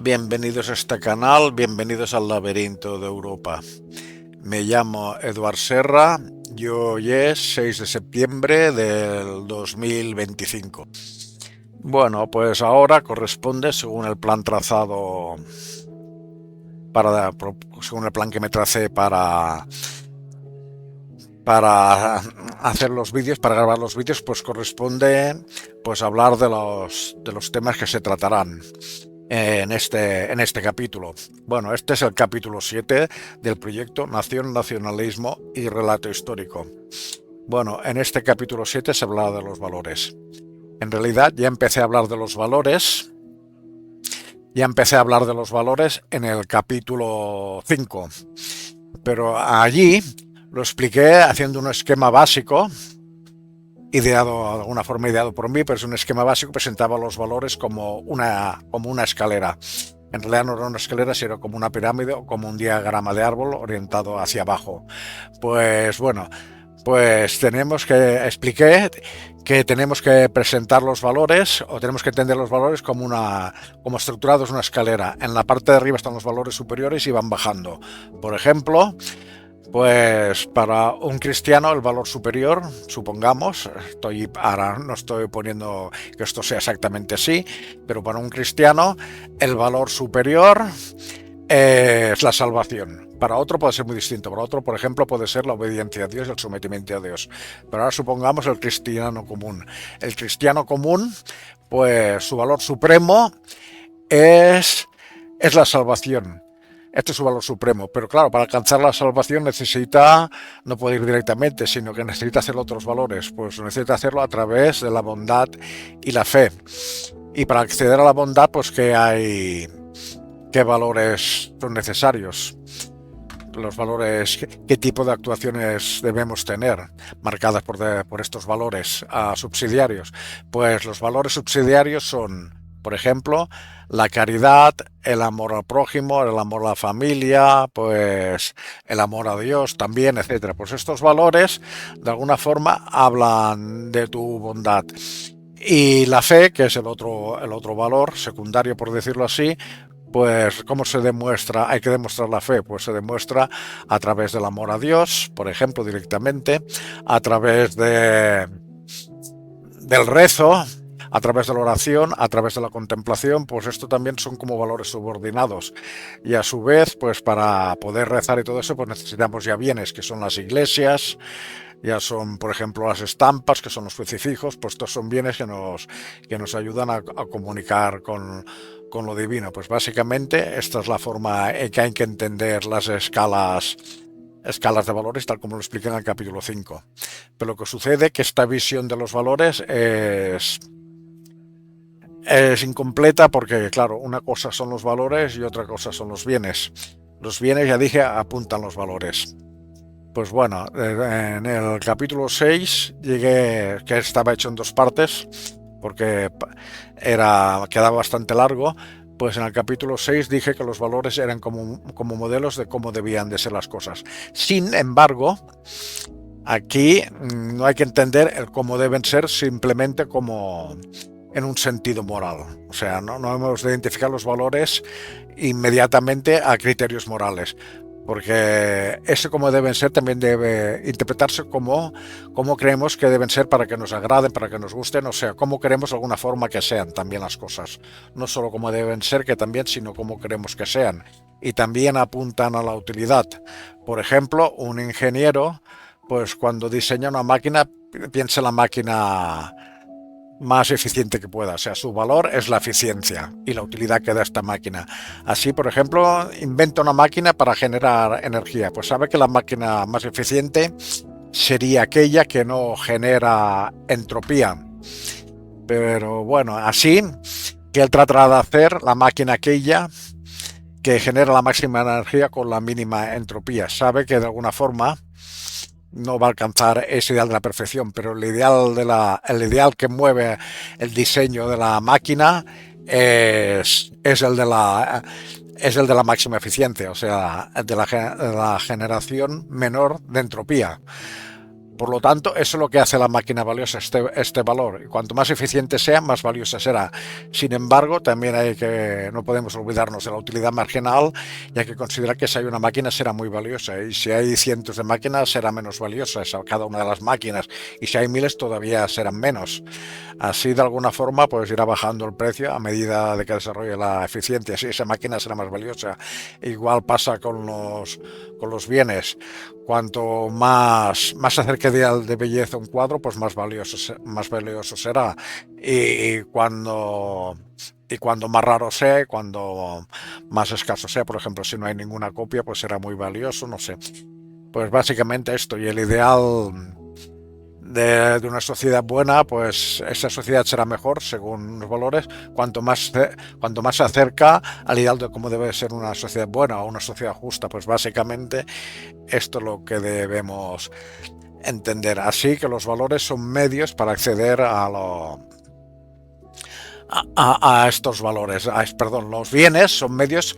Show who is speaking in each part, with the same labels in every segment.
Speaker 1: bienvenidos a este canal, bienvenidos al laberinto de Europa. Me llamo Eduard Serra y hoy es 6 de septiembre del 2025. Bueno, pues ahora corresponde, según el plan trazado, según el plan que me tracé para hacer los vídeos, para grabar los vídeos, pues corresponde pues hablar de los temas que se tratarán en este capítulo. Bueno, este es el capítulo 7 del proyecto Nación, Nacionalismo y Relato Histórico. Bueno, en este capítulo 7 se habla de los valores. En realidad ya empecé a hablar de los valores. En el capítulo 5. Pero allí lo expliqué haciendo un esquema básico, ideado de alguna forma por mí, pero es un esquema básico, presentaba los valores como una escalera. En realidad no era una escalera, sino como una pirámide o como un diagrama de árbol orientado hacia abajo. Pues bueno, expliqué que tenemos que presentar los valores, o tenemos que entender los valores como estructurados una escalera. En la parte de arriba están los valores superiores y van bajando. Por ejemplo, pues para un cristiano el valor superior, supongamos, ahora no estoy poniendo que esto sea exactamente así, pero para un cristiano el valor superior es la salvación. Para otro puede ser muy distinto. Para otro, por ejemplo, puede ser la obediencia a Dios y el sometimiento a Dios. Pero ahora supongamos el cristiano común. El cristiano común, pues su valor supremo es la salvación. Este es su valor supremo, pero claro, para alcanzar la salvación no puede ir directamente, sino que necesita hacer otros valores, pues necesita hacerlo a través de la bondad y la fe. Y para acceder a la bondad, pues ¿qué valores son necesarios? Los valores, qué tipo de actuaciones debemos tener marcadas por estos valores subsidiarios. Pues los valores subsidiarios son, por ejemplo, la caridad, el amor al prójimo, el amor a la familia, pues el amor a Dios también, etcétera. Pues estos valores, de alguna forma, hablan de tu bondad. Y la fe, que es el otro valor secundario, por decirlo así, pues ¿cómo se demuestra? Hay que demostrar la fe, pues se demuestra a través del amor a Dios, por ejemplo, directamente, a través del rezo, a través de la oración, a través de la contemplación. Pues esto también son como valores subordinados. Y a su vez, pues para poder rezar y todo eso, pues necesitamos ya bienes, que son las iglesias, ya son, por ejemplo, las estampas, que son los crucifijos. Pues estos son bienes que nos ayudan a comunicar con lo divino. Pues básicamente esta es la forma en que hay que entender las escalas de valores, tal como lo expliqué en el capítulo 5. Pero lo que sucede es que esta visión de los valores es incompleta, porque claro, una cosa son los valores y otra cosa son los bienes. Los bienes, ya dije, apuntan los valores. Pues bueno, en el capítulo 6 llegué, que estaba hecho en dos partes, porque quedaba bastante largo. Pues en el capítulo 6 dije que los valores eran como modelos de cómo debían de ser las cosas. Sin embargo, aquí no hay que entender el cómo deben ser simplemente como en un sentido moral. O sea, no hemos de identificar los valores inmediatamente a criterios morales, porque ese como deben ser también debe interpretarse como creemos que deben ser para que nos agraden, para que nos gusten, o sea, cómo queremos de alguna forma que sean también las cosas. No solo como deben ser, que también, sino cómo queremos que sean. Y también apuntan a la utilidad. Por ejemplo, un ingeniero, pues cuando diseña una máquina, piensa en la máquina más eficiente que pueda. O sea, su valor es la eficiencia y la utilidad que da esta máquina. Así, por ejemplo, inventa una máquina para generar energía. Pues sabe que la máquina más eficiente sería aquella que no genera entropía. Pero bueno, así que él tratará de hacer la máquina aquella que genera la máxima energía con la mínima entropía. Sabe que de alguna forma no va a alcanzar ese ideal de la perfección, pero el ideal que mueve el diseño de la máquina es el de la máxima eficiencia, o sea, de la generación menor de entropía. Por lo tanto, eso es lo que hace la máquina valiosa, este valor. Y cuanto más eficiente sea, más valiosa será. Sin embargo, también no podemos olvidarnos de la utilidad marginal, y hay que considerar que si hay una máquina será muy valiosa, y si hay cientos de máquinas será menos valiosa cada una de las máquinas, y si hay miles todavía serán menos. Así, de alguna forma, pues irá bajando el precio a medida de que desarrolle la eficiencia. Así esa máquina será más valiosa. Igual pasa con los bienes. Cuanto más se acerque de belleza un cuadro, pues más valioso será. Y cuando más raro sea, y cuando más escaso sea, por ejemplo, si no hay ninguna copia, pues será muy valioso, no sé. Pues básicamente esto, y el ideal de una sociedad buena, pues esa sociedad será mejor según los valores, cuanto más se acerca al ideal de cómo debe ser una sociedad buena o una sociedad justa. Pues básicamente esto es lo que debemos entender. Así que los valores son medios para acceder a estos valores. Perdón, los bienes son medios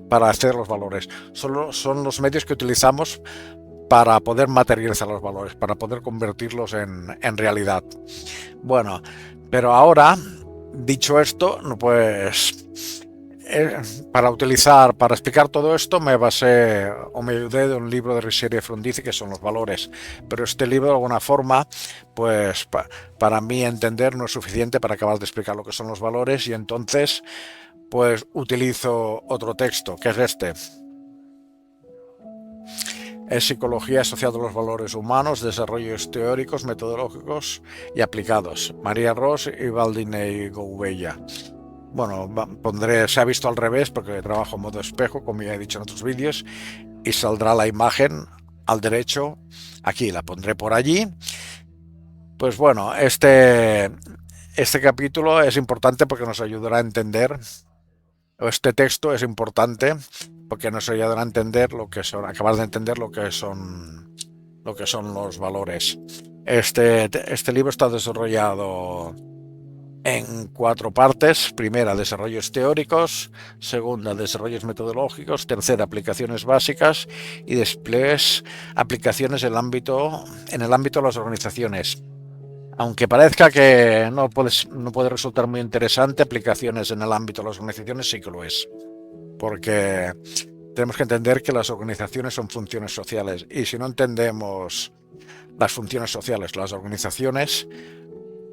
Speaker 1: para acceder a los valores. Son los medios que utilizamos para poder materializar los valores, para poder convertirlos en realidad. Bueno, pero ahora, dicho esto, no pues para explicar todo esto me ayudé de un libro de Richieri e Frondizi, que son los valores, pero este libro de alguna forma, pues para mí entender no es suficiente para acabar de explicar lo que son los valores, y entonces pues utilizo otro texto, que es este. Es Psicología asociada a los valores humanos, desarrollos teóricos, metodológicos y aplicados. María Ros y Valdinei Gouveia. Bueno, se ha visto al revés porque trabajo en modo espejo, como ya he dicho en otros vídeos, y saldrá la imagen al derecho. Aquí la pondré por allí. Pues bueno, este capítulo es importante porque nos ayudará a entender, este texto es importante porque nos ayudará a entender acabar de entender lo que son los valores. Este libro está desarrollado en 4 partes. Primera, desarrollos teóricos. Segunda, desarrollos metodológicos. Tercera, aplicaciones básicas. Y después, aplicaciones en el ámbito de las organizaciones. Aunque parezca que no puede resultar muy interesante, aplicaciones en el ámbito de las organizaciones sí que lo es. Porque tenemos que entender que las organizaciones son funciones sociales, y si no entendemos las funciones sociales, las organizaciones,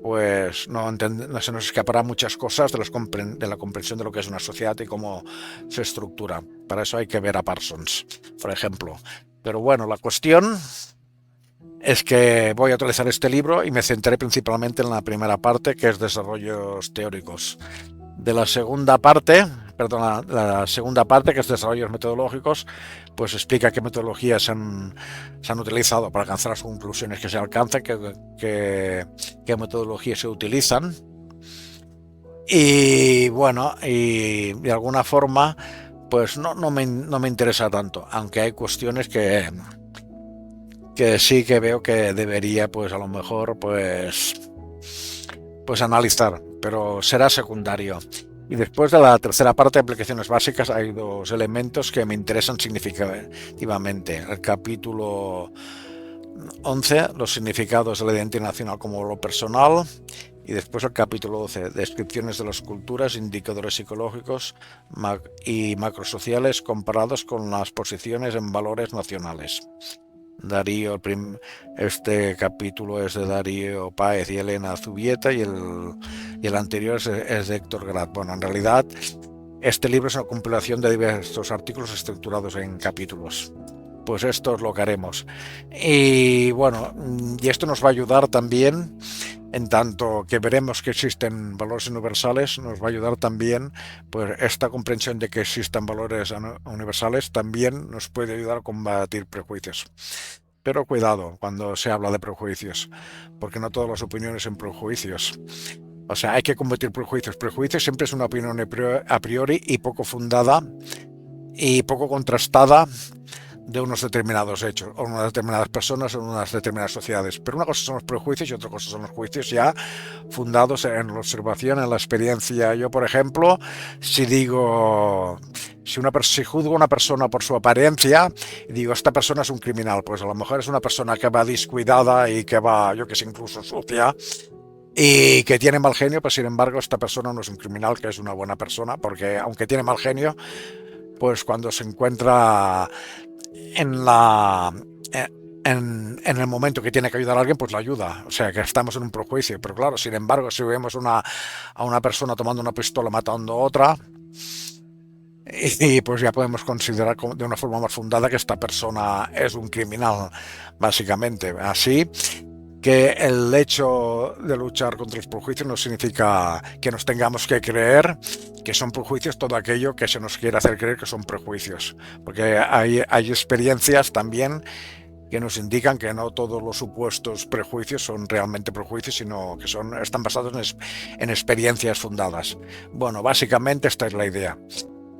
Speaker 1: pues no se nos escapará muchas cosas de la comprensión de lo que es una sociedad y cómo se estructura. Para eso hay que ver a Parsons, por ejemplo. Pero bueno, la cuestión es que voy a utilizar este libro y me centraré principalmente en la primera parte, que es desarrollos teóricos. De la segunda parte, que es desarrollos metodológicos, pues explica qué metodologías se han utilizado para alcanzar las conclusiones que se alcanzan, qué metodologías se utilizan. Y bueno, y de alguna forma, pues no me interesa tanto, aunque hay cuestiones que sí que veo que debería, pues a lo mejor, pues analizar, pero será secundario. Y después de la tercera parte de aplicaciones básicas hay 2 elementos que me interesan significativamente. El capítulo 11, los significados de la identidad nacional como lo personal, y después el capítulo 12, descripciones de las culturas, indicadores psicológicos y macrosociales comparados con las posiciones en valores nacionales. Este capítulo es de Darío Páez y Elena Zubieta, y el anterior es de Héctor Grad. Bueno, en realidad este libro es una compilación de diversos artículos estructurados en capítulos. Pues esto es lo que haremos. Y bueno, y esto nos va a ayudar también, en tanto que veremos que existen valores universales, nos va a ayudar también, pues esta comprensión de que existen valores universales también nos puede ayudar a combatir prejuicios. Pero cuidado cuando se habla de prejuicios, porque no todas las opiniones son prejuicios. O sea, hay que combatir prejuicios. Prejuicios siempre es una opinión a priori y poco fundada y poco contrastada de unos determinados hechos, o unas determinadas personas, o unas determinadas sociedades. Pero una cosa son los prejuicios y otra cosa son los juicios ya fundados en la observación, en la experiencia. Yo, por ejemplo, si digo, si juzgo a una persona por su apariencia y digo, esta persona es un criminal, pues a lo mejor es una persona que va descuidada y que va, yo que sé, incluso sucia, y que tiene mal genio, pues sin embargo esta persona no es un criminal, que es una buena persona, porque aunque tiene mal genio, pues cuando se encuentra en la en el momento que tiene que ayudar a alguien, pues la ayuda. O sea, que estamos en un prejuicio. Pero claro, sin embargo, si vemos a una persona tomando una pistola matando a otra, y pues ya podemos considerar de una forma más fundada que esta persona es un criminal, básicamente. Así que el hecho de luchar contra los prejuicios no significa que nos tengamos que creer que son prejuicios todo aquello que se nos quiere hacer creer que son prejuicios. Porque hay experiencias también que nos indican que no todos los supuestos prejuicios son realmente prejuicios, sino que están basados en experiencias fundadas. Bueno, básicamente esta es la idea.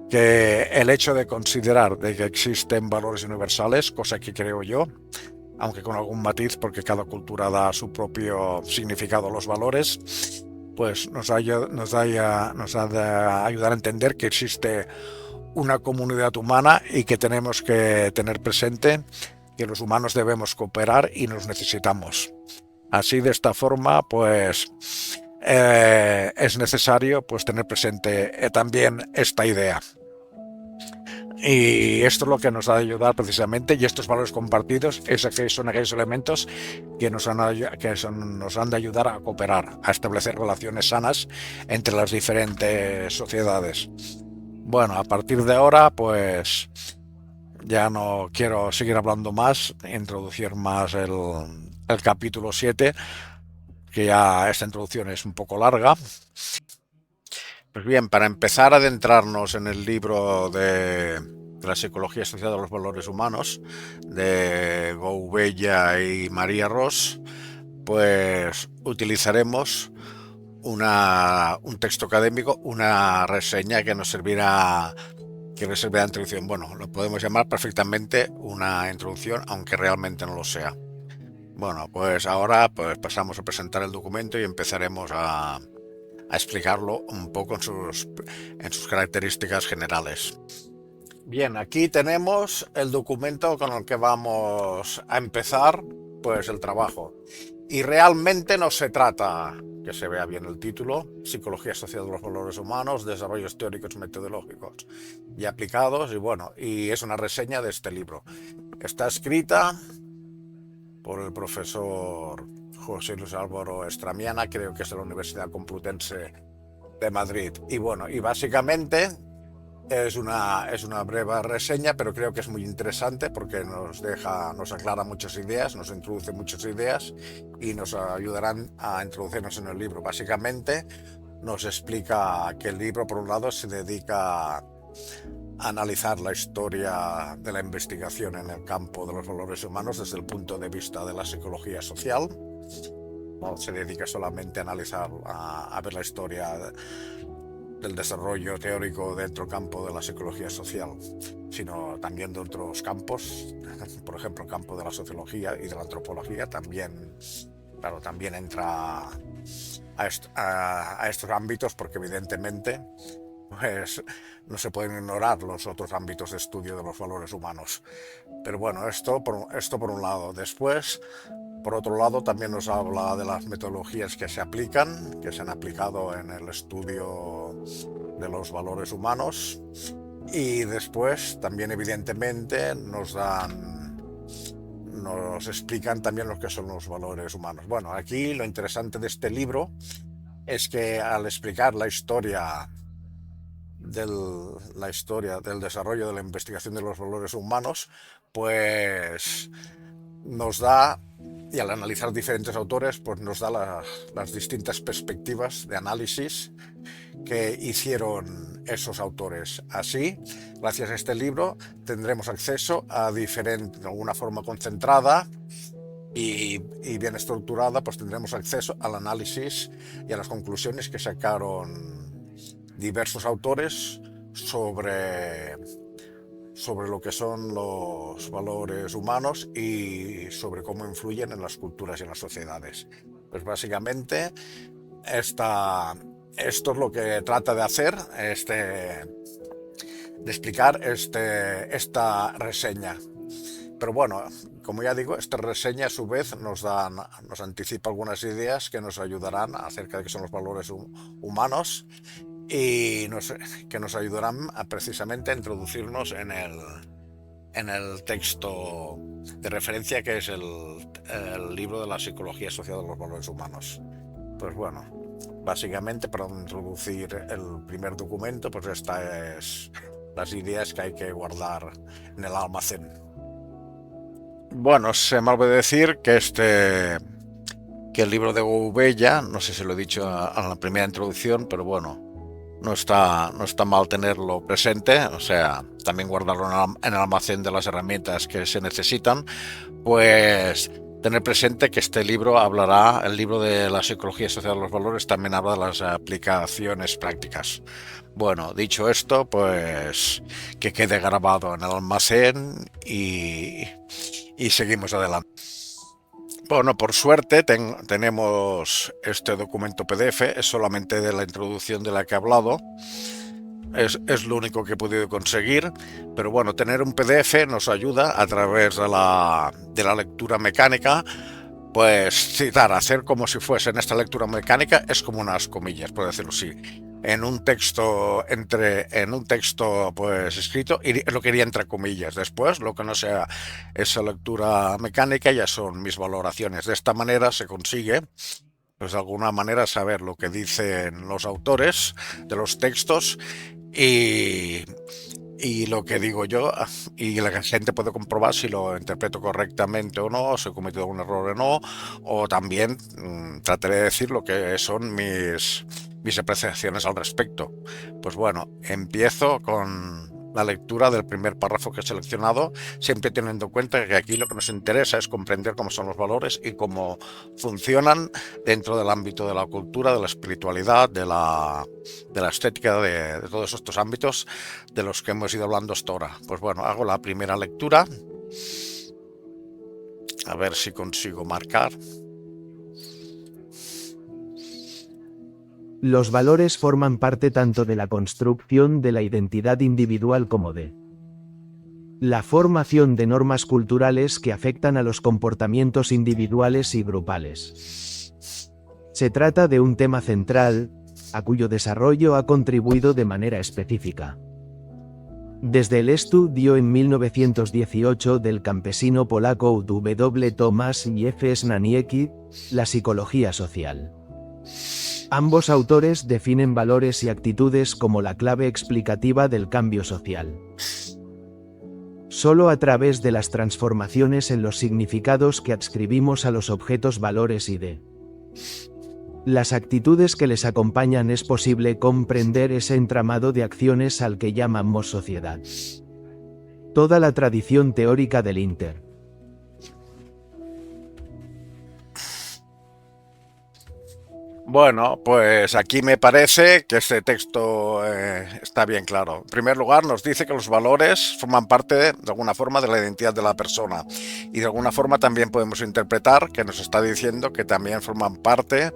Speaker 1: Que el hecho de considerar de que existen valores universales, cosa que creo yo, aunque con algún matiz porque cada cultura da su propio significado a los valores, pues nos ha de ayudar a entender que existe una comunidad humana y que tenemos que tener presente que los humanos debemos cooperar y nos necesitamos. Así, de esta forma, pues es necesario pues tener presente también esta idea. Y esto es lo que nos ha de ayudar precisamente, y estos valores compartidos son aquellos elementos que nos han de ayudar a cooperar, a establecer relaciones sanas entre las diferentes sociedades. Bueno, a partir de ahora, pues ya no quiero seguir hablando más, introducir más el capítulo 7, que ya esta introducción es un poco larga. Pues bien, para empezar a adentrarnos en el libro de la psicología asociada a los valores humanos de Gouveia y María Ross, pues utilizaremos un texto académico, una reseña que nos servirá de introducción. Bueno, lo podemos llamar perfectamente una introducción, aunque realmente no lo sea. Bueno, pues ahora pues pasamos a presentar el documento y empezaremos a explicarlo un poco en sus características generales. Bien, aquí tenemos el documento con el que vamos a empezar pues el trabajo. Y realmente no se trata, que se vea bien el título, Psicología asociada a los valores humanos, desarrollos teóricos, metodológicos y aplicados, y bueno, y es una reseña de este libro. Está escrita por el profesor José Luis Álvaro Estramiana, creo que es de la Universidad Complutense de Madrid. Y bueno, y básicamente es una breve reseña, pero creo que es muy interesante porque nos aclara muchas ideas, nos introduce muchas ideas y nos ayudarán a introducirnos en el libro. Básicamente nos explica que el libro, por un lado, se dedica a analizar la historia de la investigación en el campo de los valores humanos desde el punto de vista de la psicología social. No se dedica solamente a analizar, a ver la historia del desarrollo teórico dentro del campo de la psicología social, sino también de otros campos, por ejemplo, el campo de la sociología y de la antropología también, claro, también entra a estos ámbitos porque evidentemente pues no se pueden ignorar los otros ámbitos de estudio de los valores humanos. Pero bueno, esto por un lado. Después, por otro lado, también nos habla de las metodologías que se han aplicado en el estudio de los valores humanos. Y después, también evidentemente, nos explican también lo que son los valores humanos. Bueno, aquí lo interesante de este libro es que al explicar la historia del desarrollo de la investigación de los valores humanos, pues nos da, y al analizar diferentes autores, pues nos da las distintas perspectivas de análisis que hicieron esos autores. Así, gracias a este libro, tendremos acceso a de alguna forma concentrada y bien estructurada, pues tendremos acceso al análisis y a las conclusiones que sacaron diversos autores sobre sobre lo que son los valores humanos y sobre cómo influyen en las culturas y en las sociedades. Pues básicamente esto es lo que trata de hacer, de explicar esta reseña. Pero bueno, como ya digo, esta reseña a su vez nos anticipa algunas ideas que nos ayudarán acerca de qué son los valores humanos y que nos ayudarán precisamente a introducirnos en el texto de referencia que es el libro de la psicología asociada a los valores humanos. Pues bueno, básicamente para introducir el primer documento, pues estas es las ideas que hay que guardar en el almacén. Bueno, se me olvidó decir que el libro de Gouveia, no sé si lo he dicho a la primera introducción, pero bueno, no está mal tenerlo presente, o sea, también guardarlo en el almacén de las herramientas que se necesitan, pues tener presente que este libro el libro de la psicología asociada a los valores también habla de las aplicaciones prácticas. Bueno, dicho esto, pues que quede grabado en el almacén y seguimos adelante. Bueno, por suerte tenemos este documento PDF, es solamente de la introducción de la que he hablado, es lo único que he podido conseguir, pero bueno, tener un PDF nos ayuda a través de la lectura mecánica, pues citar, hacer como si fuese en esta lectura mecánica, es como unas comillas, por decirlo así. En un texto pues escrito y lo que iría entre comillas. Después, lo que no sea esa lectura mecánica ya son mis valoraciones. De esta manera se consigue, pues de alguna manera, saber lo que dicen los autores de los textos y lo que digo yo, y la gente puede comprobar si lo interpreto correctamente o no, si he cometido algún error o no, o también trataré de decir lo que son mis apreciaciones al respecto. Pues bueno, empiezo con la lectura del primer párrafo que he seleccionado, siempre teniendo en cuenta que aquí lo que nos interesa es comprender cómo son los valores y cómo funcionan dentro del ámbito de la cultura, de la espiritualidad, de la estética, de todos estos ámbitos de los que hemos ido hablando hasta ahora. Pues bueno, hago la primera lectura, a ver si consigo marcar.
Speaker 2: Los valores forman parte tanto de la construcción de la identidad individual como de la formación de normas culturales que afectan a los comportamientos individuales y grupales. Se trata de un tema central, a cuyo desarrollo ha contribuido de manera específica. Desde el estudio en 1918 del campesino polaco W. Tomasz y F. Snaniecki, la psicología social. Ambos autores definen valores y actitudes como la clave explicativa del cambio social. Solo a través de las transformaciones en los significados que adscribimos a los objetos valores y de las actitudes que les acompañan es posible comprender ese entramado de acciones al que llamamos sociedad. Toda la tradición teórica del Inter.
Speaker 1: Bueno, pues aquí me parece que este texto está bien claro. En primer lugar, nos dice que los valores forman parte, de alguna forma, de la identidad de la persona. Y de alguna forma también podemos interpretar que nos está diciendo que también forman parte,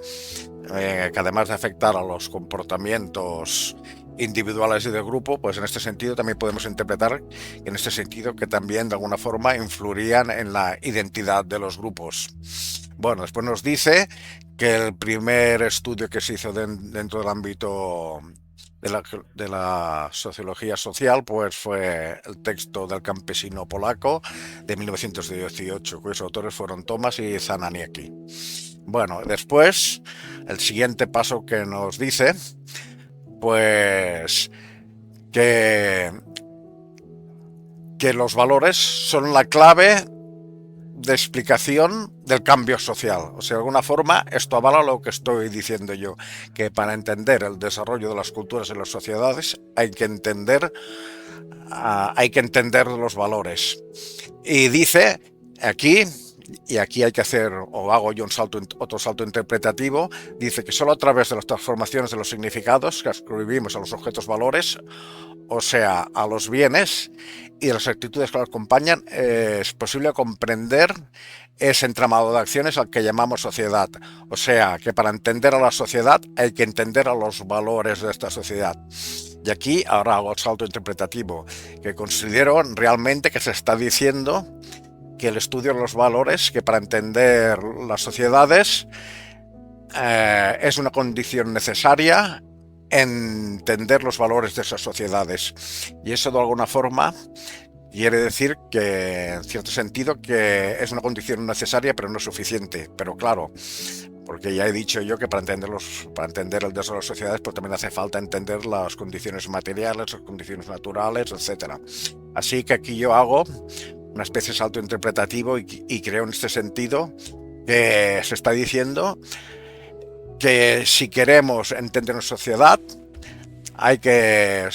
Speaker 1: que además de afectar a los comportamientos individuales y de grupo, pues en este sentido también podemos interpretar en este sentido que también de alguna forma influirían en la identidad de los grupos. Bueno, después nos dice que el primer estudio que se hizo dentro del ámbito de la sociología social pues fue el texto del campesino polaco de 1918, cuyos autores fueron Tomasz y Snaniecki. Bueno, después el siguiente paso que nos dice pues que los valores son la clave de explicación del cambio social. O sea, de alguna forma esto avala lo que estoy diciendo yo, que para entender el desarrollo de las culturas y las sociedades hay que entender los valores. Y dice aquí, y aquí hay que hacer, o hago yo otro salto interpretativo, dice que solo a través de las transformaciones de los significados que adscribimos a los objetos valores, o sea, a los bienes, y de las actitudes que lo acompañan, es posible comprender ese entramado de acciones al que llamamos sociedad. O sea, que para entender a la sociedad hay que entender a los valores de esta sociedad. Y aquí ahora hago el salto interpretativo, que considero realmente que se está diciendo que el estudio de los valores, que para entender las sociedades es una condición necesaria entender los valores de esas sociedades. Y eso de alguna forma quiere decir que, en cierto sentido, que es una condición necesaria pero no suficiente. Pero claro, porque ya he dicho yo que para entender el desarrollo de las sociedades, pues también hace falta entender las condiciones materiales, las condiciones naturales, etcétera. Así que aquí yo hago una especie de salto interpretativo y creo en este sentido que se está diciendo que si queremos entender una sociedad hay que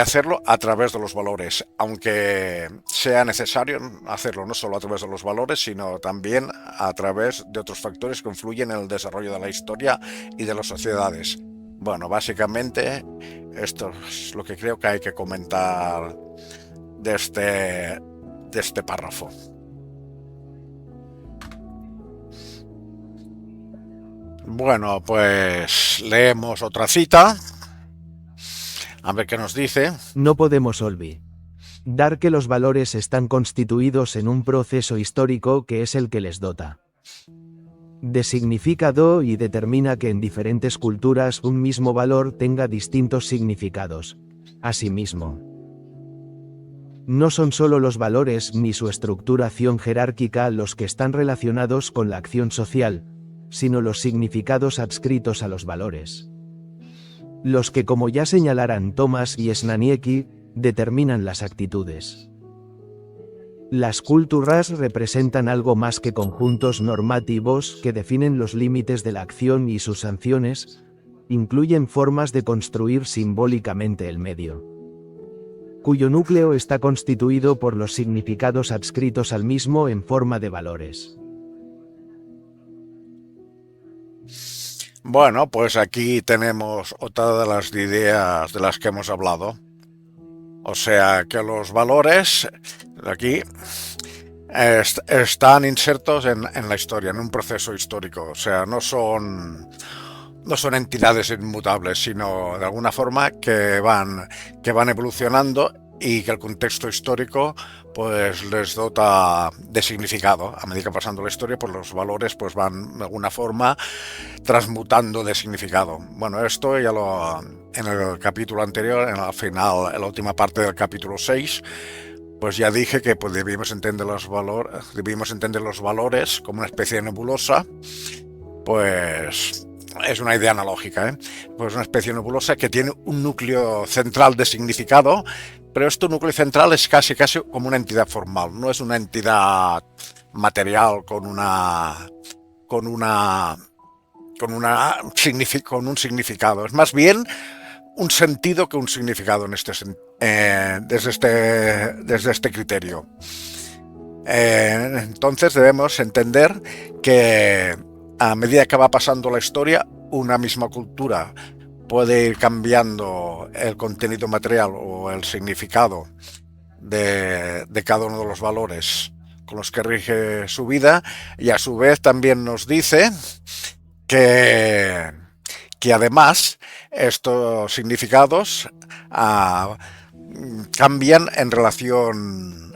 Speaker 1: hacerlo a través de los valores, aunque sea necesario hacerlo no solo a través de los valores, sino también a través de otros factores que influyen en el desarrollo de la historia y de las sociedades. Bueno, básicamente esto es lo que creo que hay que comentar de este párrafo. Bueno, pues leemos otra cita. A ver qué nos dice.
Speaker 2: No podemos olvidar que los valores están constituidos en un proceso histórico que es el que les dota de significado y determina que en diferentes culturas un mismo valor tenga distintos significados. Asimismo, no son solo los valores ni su estructuración jerárquica los que están relacionados con la acción social, sino los significados adscritos a los valores, los que, como ya señalaran Thomas y Snaniecki, determinan las actitudes. Las culturas representan algo más que conjuntos normativos que definen los límites de la acción y sus sanciones, incluyen formas de construir simbólicamente el medio, cuyo núcleo está constituido por los significados adscritos al mismo en forma de valores.
Speaker 1: Bueno, pues aquí tenemos otra de las ideas de las que hemos hablado. O sea que los valores aquí están insertos en la historia, en un proceso histórico. O sea, no son entidades inmutables, sino de alguna forma que van evolucionando y que el contexto histórico pues les dota de significado. A medida que va pasando la historia, pues los valores pues van de alguna forma transmutando de significado. Bueno, esto ya en el capítulo anterior, en la última parte del capítulo 6, pues ya dije que pues debíamos entender los valores como una especie de nebulosa. Pues es una idea analógica, pues una especie de nebulosa que tiene un núcleo central de significado, pero este núcleo central es casi como una entidad formal, no es una entidad material con un significado, es más bien un sentido que un significado desde este criterio. Entonces debemos entender que a medida que va pasando la historia, una misma cultura puede ir cambiando el contenido material o el significado de cada uno de los valores con los que rige su vida, y a su vez también nos dice que además estos significados cambian en relación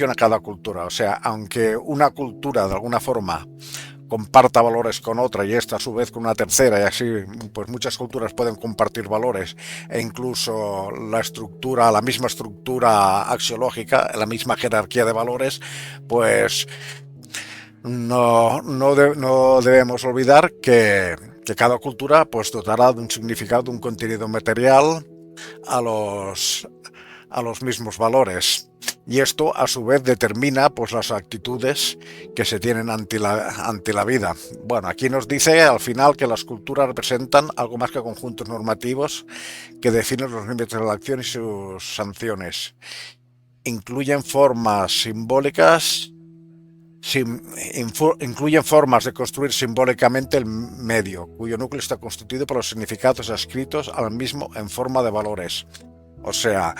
Speaker 1: a cada cultura. O sea, aunque una cultura de alguna forma comparta valores con otra y esta a su vez con una tercera, y así pues muchas culturas pueden compartir valores, e incluso la misma estructura axiológica, la misma jerarquía de valores, pues no debemos olvidar que cada cultura pues dotará de un significado, de un contenido material a los mismos valores. Y esto a su vez determina pues las actitudes que se tienen ante la vida. Bueno, aquí nos dice al final que las culturas representan algo más que conjuntos normativos que definen los límites de la acción y sus sanciones. Incluyen formas simbólicas, incluyen formas de construir simbólicamente el medio, cuyo núcleo está constituido por los significados adscritos al mismo en forma de valores. O sea,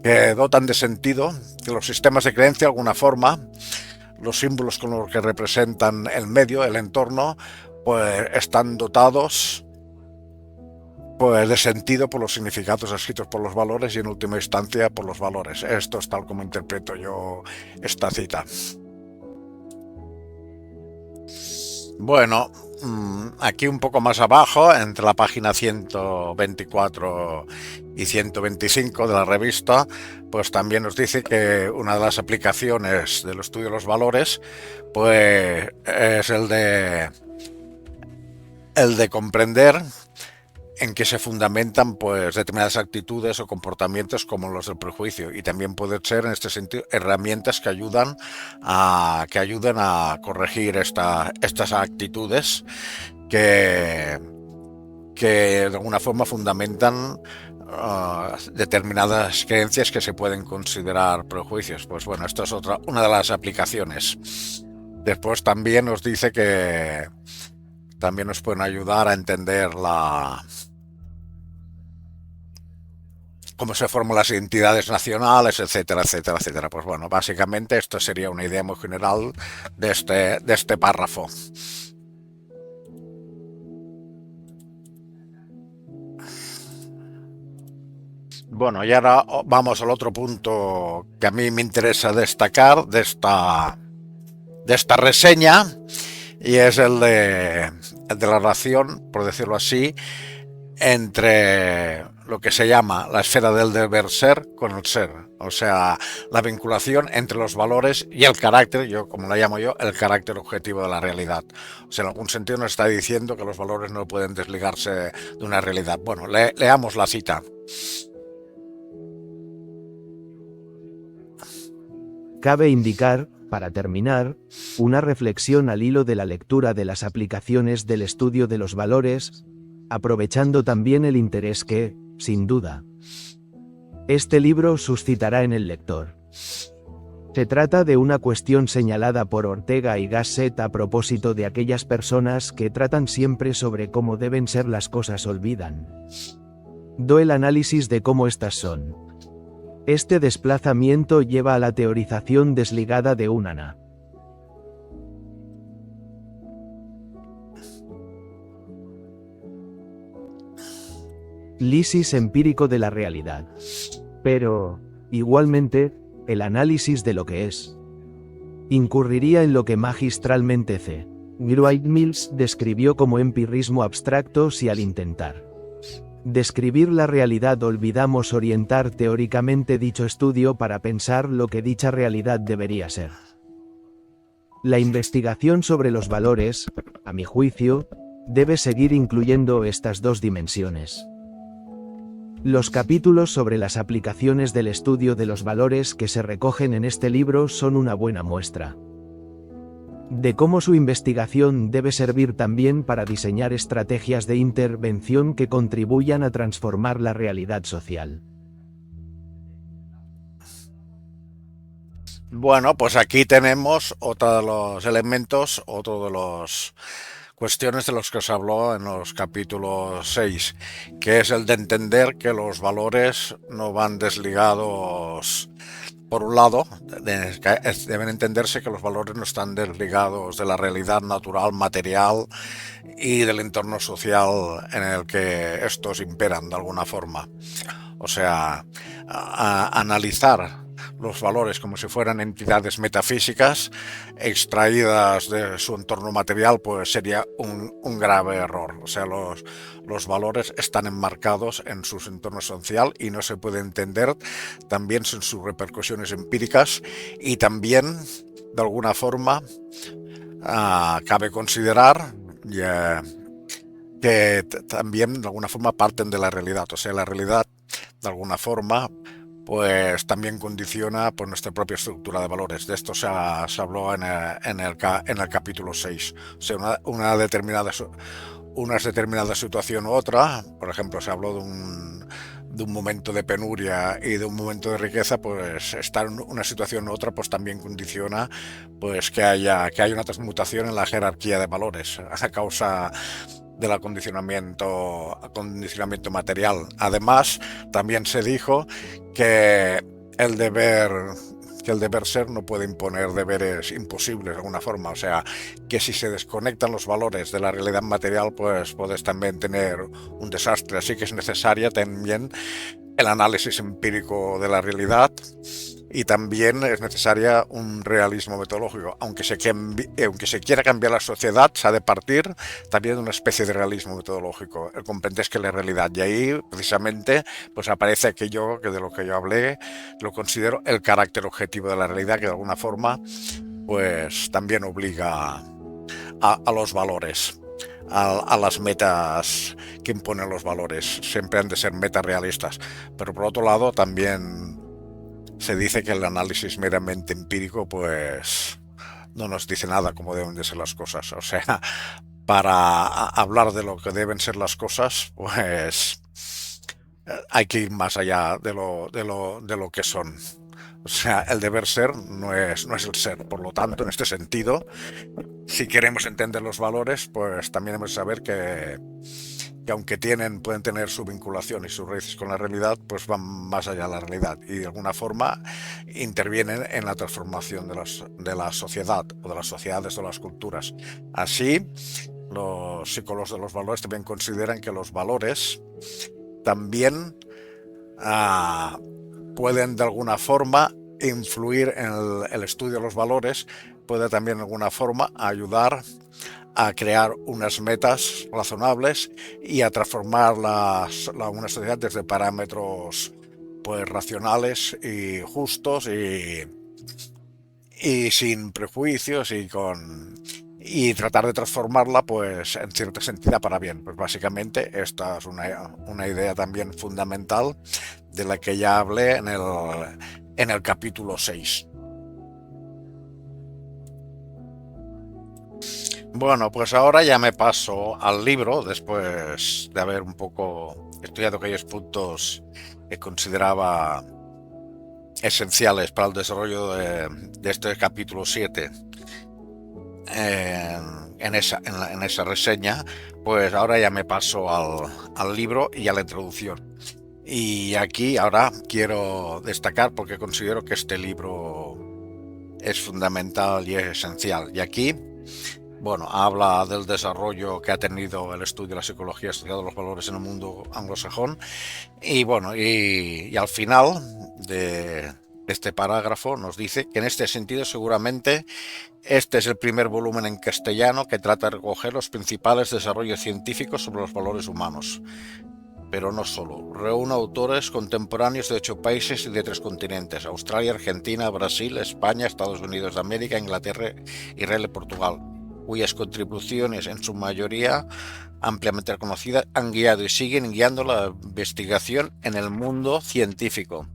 Speaker 1: que dotan de sentido, que los sistemas de creencia de alguna forma, los símbolos con los que representan el medio, el entorno, pues están dotados pues de sentido por los significados escritos por los valores y en última instancia por los valores. Esto es tal como interpreto yo esta cita. Bueno, aquí un poco más abajo, entre la página 124 y 125 de la revista, pues también nos dice que una de las aplicaciones del estudio de los valores pues es el de comprender en que se fundamentan pues determinadas actitudes o comportamientos como los del prejuicio, y también pueden ser en este sentido herramientas que ayuden a corregir estas actitudes que de alguna forma fundamentan determinadas creencias que se pueden considerar prejuicios. Pues bueno, esto es una de las aplicaciones. Después también nos dice que también nos pueden ayudar a entender cómo se forman las identidades nacionales, etcétera, etcétera, etcétera. Pues bueno, básicamente esto sería una idea muy general de este párrafo. Bueno, y ahora vamos al otro punto que a mí me interesa destacar de esta reseña, y es el de la relación, por decirlo así, entre lo que se llama la esfera del deber ser con el ser, o sea, la vinculación entre los valores y el carácter, yo como la llamo yo, el carácter objetivo de la realidad. O sea, en algún sentido nos está diciendo que los valores no pueden desligarse de una realidad. Bueno, leamos la cita.
Speaker 2: Cabe indicar, para terminar, una reflexión al hilo de la lectura de las aplicaciones del estudio de los valores, aprovechando también el interés que, sin duda, este libro suscitará en el lector. Se trata de una cuestión señalada por Ortega y Gasset a propósito de aquellas personas que tratan siempre sobre cómo deben ser las cosas olvidan. Do el análisis de cómo estas son. Este desplazamiento lleva a la teorización desligada de un ana. Lisis empírico de la realidad. Pero, igualmente, el análisis de lo que es. Incurriría en lo que magistralmente C. Wright Mills describió como empirismo abstracto si al intentar describir la realidad olvidamos orientar teóricamente dicho estudio para pensar lo que dicha realidad debería ser. La investigación sobre los valores, a mi juicio, debe seguir incluyendo estas dos dimensiones. Los capítulos sobre las aplicaciones del estudio de los valores que se recogen en este libro son una buena muestra de cómo su investigación debe servir también para diseñar estrategias de intervención que contribuyan a transformar la realidad social.
Speaker 1: Bueno, pues aquí tenemos otro de los elementos, otro de los cuestiones de los que se habló en los capítulos 6, que es el de entender que los valores no van desligados. Por un lado, deben entenderse que los valores no están desligados de la realidad natural, material y del entorno social en el que estos imperan de alguna forma. O sea, analizar los valores como si fueran entidades metafísicas extraídas de su entorno material, pues sería un grave error. O sea, los valores están enmarcados en su entorno social y no se puede entender también sin sus repercusiones empíricas, y también de alguna forma cabe considerar que también de alguna forma parten de la realidad. O sea, la realidad de alguna forma pues también condiciona pues, nuestra propia estructura de valores. De esto se habló en el capítulo 6. O sea, una determinada situación u otra, por ejemplo, se habló de un momento de penuria y de un momento de riqueza, pues estar en una situación u otra pues también condiciona pues que haya una transmutación en la jerarquía de valores a causa del acondicionamiento material. Además, también se dijo que el deber, que el deber ser no puede imponer deberes imposibles de alguna forma. O sea, que si se desconectan los valores de la realidad material, pues puedes también tener un desastre. Así que es necesaria también el análisis empírico de la realidad y también es necesaria un realismo metodológico. Aunque se quiera cambiar la sociedad, se ha de partir también de una especie de realismo metodológico, el comprender que la realidad. Y ahí, precisamente, pues aparece aquello que de lo que yo hablé, lo considero el carácter objetivo de la realidad, que de alguna forma, pues también obliga a los valores. A las metas que imponen los valores. Siempre han de ser metas realistas. Pero por otro lado, también se dice que el análisis meramente empírico, pues no nos dice nada cómo deben de ser las cosas. O sea, para hablar de lo que deben ser las cosas, pues hay que ir más allá de lo que son. O sea, el deber ser no es el ser. Por lo tanto, en este sentido, si queremos entender los valores, pues también hemos de saber que aunque pueden tener su vinculación y sus raíces con la realidad, pues van más allá de la realidad y de alguna forma intervienen en la transformación de la sociedad o de las sociedades o las culturas. Así, los psicólogos de los valores también consideran que los valores también ah, pueden de alguna forma influir en el estudio de los valores, puede también de alguna forma ayudar a crear unas metas razonables y a transformar una sociedad desde parámetros pues racionales y justos y sin prejuicios y tratar de transformarla pues en cierta sentido para bien. Pues básicamente esta es una idea también fundamental de la que ya hablé en el capítulo 6. Bueno, pues ahora ya me paso al libro después de haber un poco estudiado aquellos puntos que consideraba esenciales para el desarrollo de este capítulo 7 en esa reseña. Pues ahora ya me paso al libro y a la introducción. Y aquí ahora quiero destacar porque considero que este libro es fundamental y es esencial. Y aquí, bueno, habla del desarrollo que ha tenido el estudio de la psicología estudiado los valores en el mundo anglosajón. Y bueno, y al final de este parágrafo nos dice que en este sentido seguramente este es el primer volumen en castellano que trata de recoger los principales desarrollos científicos sobre los valores humanos. Pero no solo. Reúne autores contemporáneos de 8 países y de 3 continentes: Australia, Argentina, Brasil, España, Estados Unidos de América, Inglaterra, Israel y Portugal, cuyas contribuciones, en su mayoría ampliamente reconocidas, han guiado y siguen guiando la investigación en el mundo científico.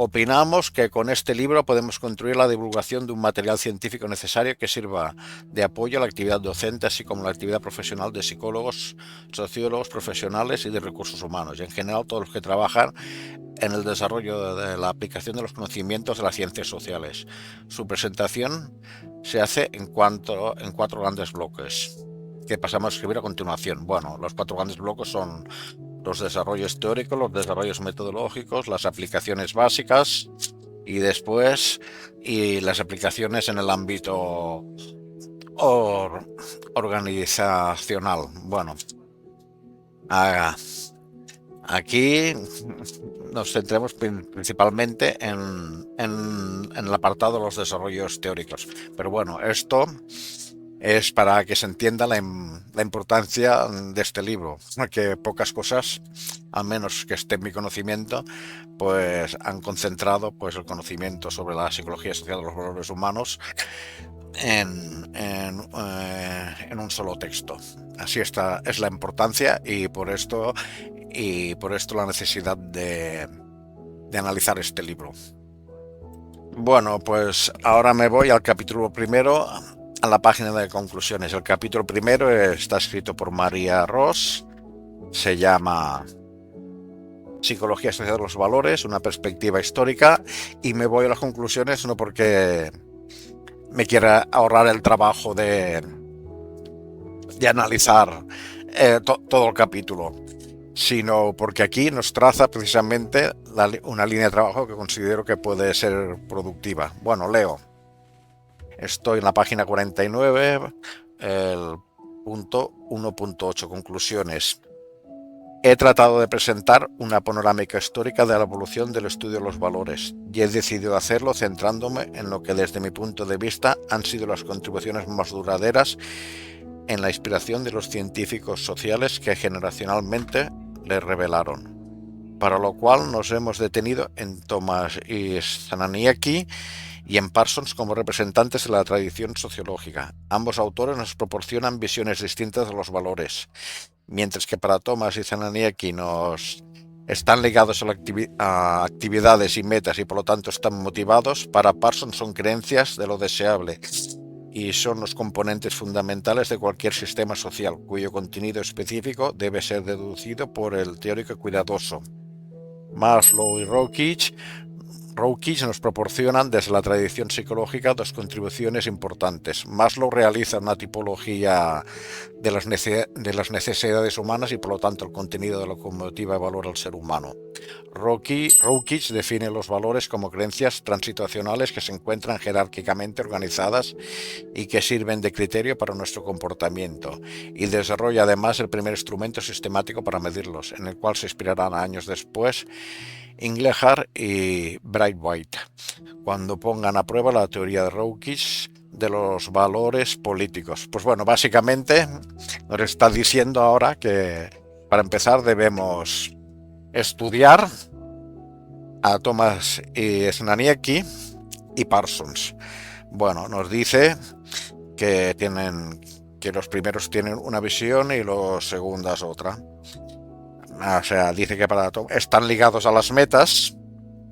Speaker 1: Opinamos que con este libro podemos construir la divulgación de un material científico necesario que sirva de apoyo a la actividad docente, así como a la actividad profesional de psicólogos, sociólogos, profesionales y de recursos humanos, y en general todos los que trabajan en el desarrollo de la aplicación de los conocimientos de las ciencias sociales. Su presentación se hace en 4 grandes bloques, que pasamos a escribir a continuación. Bueno, los 4 grandes bloques son los desarrollos teóricos, los desarrollos metodológicos, las aplicaciones básicas y después las aplicaciones en el ámbito organizacional. Bueno, aquí nos centremos principalmente en el apartado de los desarrollos teóricos. Pero bueno, esto es para que se entienda la importancia de este libro, que pocas cosas, al menos que esté en mi conocimiento, pues han concentrado pues el conocimiento sobre la psicología asociada a los valores humanos en un solo texto. Así esta es la importancia y por esto la necesidad de analizar este libro. Bueno, pues ahora me voy al capítulo primero, a la página de conclusiones. El capítulo primero está escrito por María Ross, se llama Psicología asociada a los valores, una perspectiva histórica, y me voy a las conclusiones no porque me quiera ahorrar el trabajo de analizar todo el capítulo, sino porque aquí nos traza precisamente una línea de trabajo que considero que puede ser productiva. Bueno, leo. Estoy en la página 49, el punto 1.8, conclusiones. He tratado de presentar una panorámica histórica de la evolución del estudio de los valores y he decidido hacerlo centrándome en lo que desde mi punto de vista han sido las contribuciones más duraderas en la inspiración de los científicos sociales que generacionalmente le revelaron. Para lo cual nos hemos detenido en Thomas y Zananiecki y en Parsons como representantes de la tradición sociológica. Ambos autores nos proporcionan visiones distintas de los valores. Mientras que para Thomas y Zananiecki nos están ligados a actividades y metas y por lo tanto están motivados, para Parsons son creencias de lo deseable y son los componentes fundamentales de cualquier sistema social, cuyo contenido específico debe ser deducido por el teórico cuidadoso. Maslow y Roukich nos proporcionan desde la tradición psicológica dos contribuciones importantes. Maslow realiza una tipología de las necesidades humanas y por lo tanto el contenido de lo que motiva y valora al ser humano. Roukich define los valores como creencias transituacionales que se encuentran jerárquicamente organizadas y que sirven de criterio para nuestro comportamiento, y desarrolla además el primer instrumento sistemático para medirlos, en el cual se inspirarán años después Inglehart y Braithwaite, cuando pongan a prueba la teoría de Roukich de los valores políticos. Pues bueno, básicamente nos está diciendo ahora que para empezar debemos estudiar a Thomas y Zananiecki y Parsons. Bueno, nos dice que los primeros tienen una visión y los segundas otra. O sea, dice que están ligados a las metas,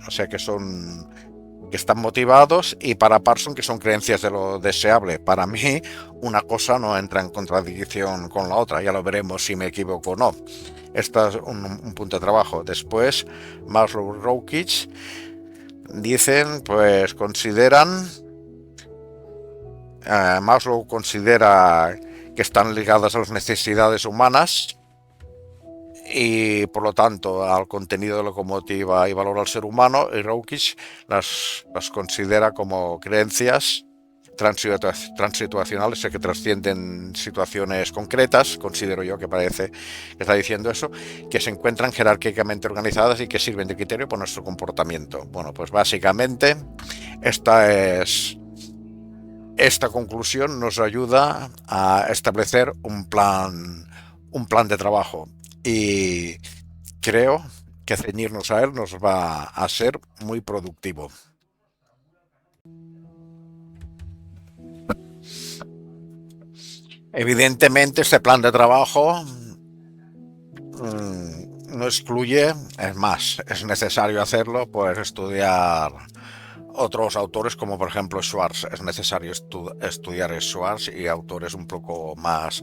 Speaker 1: o sea que están motivados, y para Parsons que son creencias de lo deseable. Para mí una cosa no entra en contradicción con la otra, ya lo veremos si me equivoco o no. Este es un punto de trabajo. Después Maslow y Roukich dicen, pues Maslow considera que están ligadas a las necesidades humanas y por lo tanto al contenido de lo que motiva y valora al ser humano, y Roukich las considera como creencias transituacionales, que trascienden situaciones concretas. Considero yo que parece que está diciendo eso, que se encuentran jerárquicamente organizadas y que sirven de criterio por nuestro comportamiento. Bueno, pues básicamente esta conclusión nos ayuda a establecer un plan de trabajo, y creo que ceñirnos a él nos va a ser muy productivo. Evidentemente este plan de trabajo no excluye, es más, es necesario hacerlo, pues estudiar otros autores como por ejemplo Schwartz. Es necesario estudiar Schwartz y autores un poco más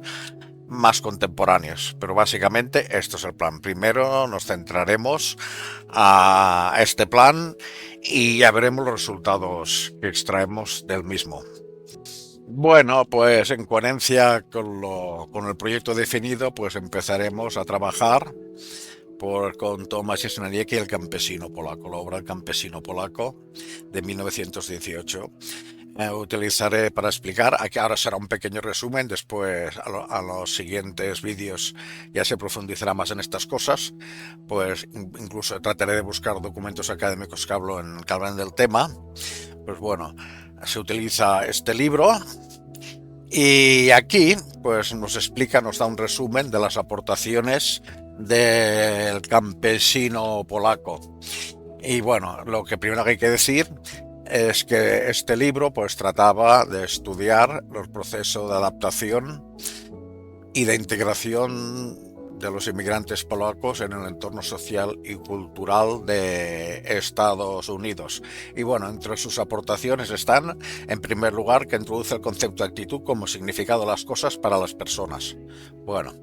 Speaker 1: contemporáneos, pero básicamente esto es el plan. Primero nos centraremos a este plan y ya veremos los resultados que extraemos del mismo. Bueno, pues en coherencia con el proyecto definido, pues empezaremos a trabajar con Thomas y Zananiecki y el campesino polaco, la obra El campesino polaco de 1918. Utilizaré para explicar, aquí ahora será un pequeño resumen, después a los siguientes vídeos ya se profundizará más en estas cosas, pues incluso trataré de buscar documentos académicos que hablan del tema. Pues bueno, se utiliza este libro y aquí pues nos da un resumen de las aportaciones del campesino polaco. Y bueno, lo que primero hay que decir es que este libro pues trataba de estudiar los procesos de adaptación y de integración de los inmigrantes polacos en el entorno social y cultural de Estados Unidos. Y bueno, entre sus aportaciones están, en primer lugar, que introduce el concepto de actitud como significado de las cosas para las personas. Bueno,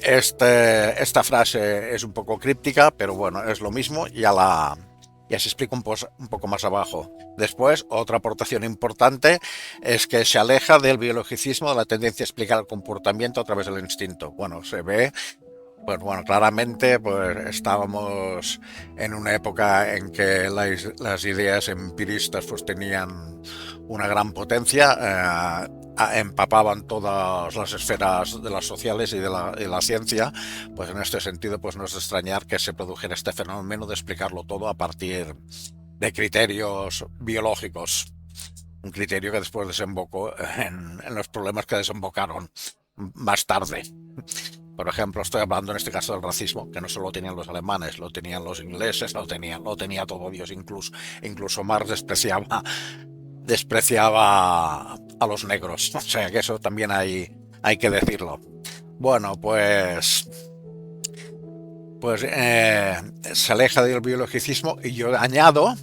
Speaker 1: esta frase es un poco críptica, pero bueno, es lo mismo, ya se explica un poco más abajo. Después, otra aportación importante es que se aleja del biologicismo, de la tendencia a explicar el comportamiento a través del instinto. Bueno, se ve Pues bueno, claramente pues estábamos en una época en que las ideas empiristas pues tenían una gran potencia, empapaban todas las esferas de las sociales y de la ciencia. Pues en este sentido pues no es de extrañar que se produjera este fenómeno de explicarlo todo a partir de criterios biológicos, un criterio que después desembocó en los problemas que desembocaron más tarde. Por ejemplo, estoy hablando en este caso del racismo, que no solo tenían los alemanes, lo tenían los ingleses, lo tenía todo Dios, incluso Marx despreciaba a los negros. O sea que eso también hay que decirlo. Bueno, se aleja del biologicismo y yo añado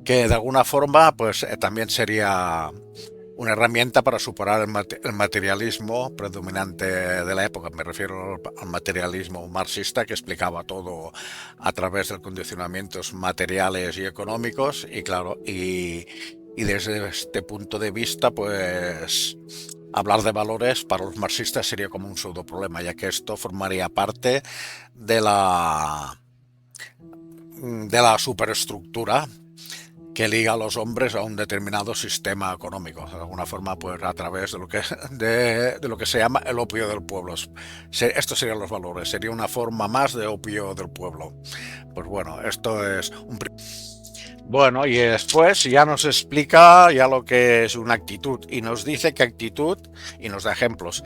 Speaker 1: que de alguna forma también sería una herramienta para superar el materialismo predominante de la época. Me refiero al materialismo marxista que explicaba todo a través de condicionamientos materiales y económicos y claro, y desde este punto de vista pues hablar de valores para los marxistas sería como un pseudo problema, ya que esto formaría parte de la superestructura que liga a los hombres a un determinado sistema económico, de alguna forma pues a través de lo que se llama el opio del pueblo. Estos serían los valores, sería una forma más de opio del pueblo. Pues bueno, esto es un... Bueno, y después ya nos explica ya lo que es una actitud y nos dice que actitud, y nos da ejemplos,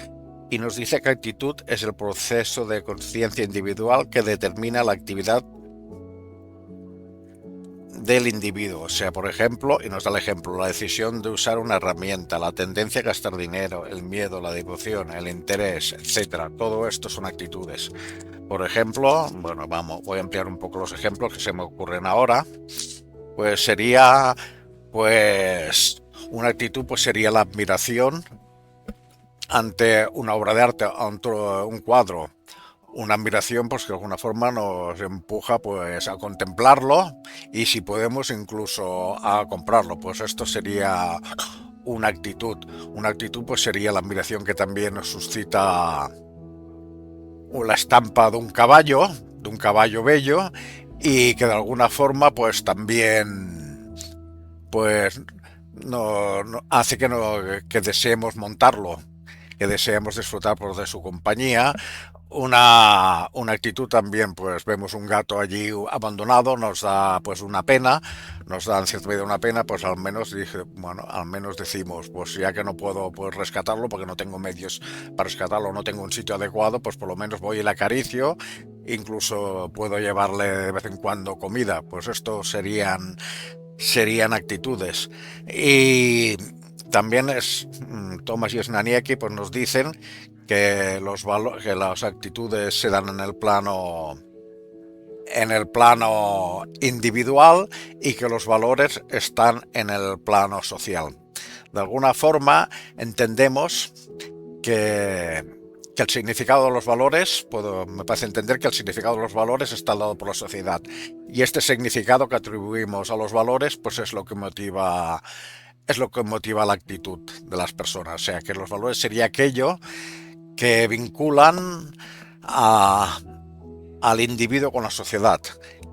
Speaker 1: y nos dice que actitud es el proceso de conciencia individual que determina la actividad del individuo. O sea, por ejemplo, y nos da el ejemplo, la decisión de usar una herramienta, la tendencia a gastar dinero, el miedo, la devoción, el interés, etcétera. Todo esto son actitudes. Por ejemplo, bueno, voy a ampliar un poco los ejemplos que se me ocurren ahora. Pues sería, pues, una actitud pues sería la admiración ante una obra de arte, ante un cuadro, una admiración pues que de alguna forma nos empuja pues a contemplarlo y si podemos incluso a comprarlo. Pues esto sería una actitud. Una actitud pues sería la admiración que también nos suscita la estampa de un caballo bello y que de alguna forma pues también pues hace que deseemos montarlo, que deseemos disfrutar de su compañía. Una actitud también, pues vemos un gato allí abandonado, nos da pues una pena, nos da en cierta medida una pena, pues al menos decimos, pues ya que no puedo pues rescatarlo porque no tengo medios para rescatarlo, no tengo un sitio adecuado, pues por lo menos voy y le acaricio, incluso puedo llevarle de vez en cuando comida, pues esto serían actitudes. Y también Thomas y Snaniecki pues nos dicen que las actitudes se dan en el plano individual y que los valores están en el plano social. De alguna forma entendemos que el significado de los valores, me parece entender que el significado de los valores está dado por la sociedad y este significado que atribuimos a los valores pues es lo que motiva la actitud de las personas. O sea que los valores sería aquello que vinculan al individuo con la sociedad,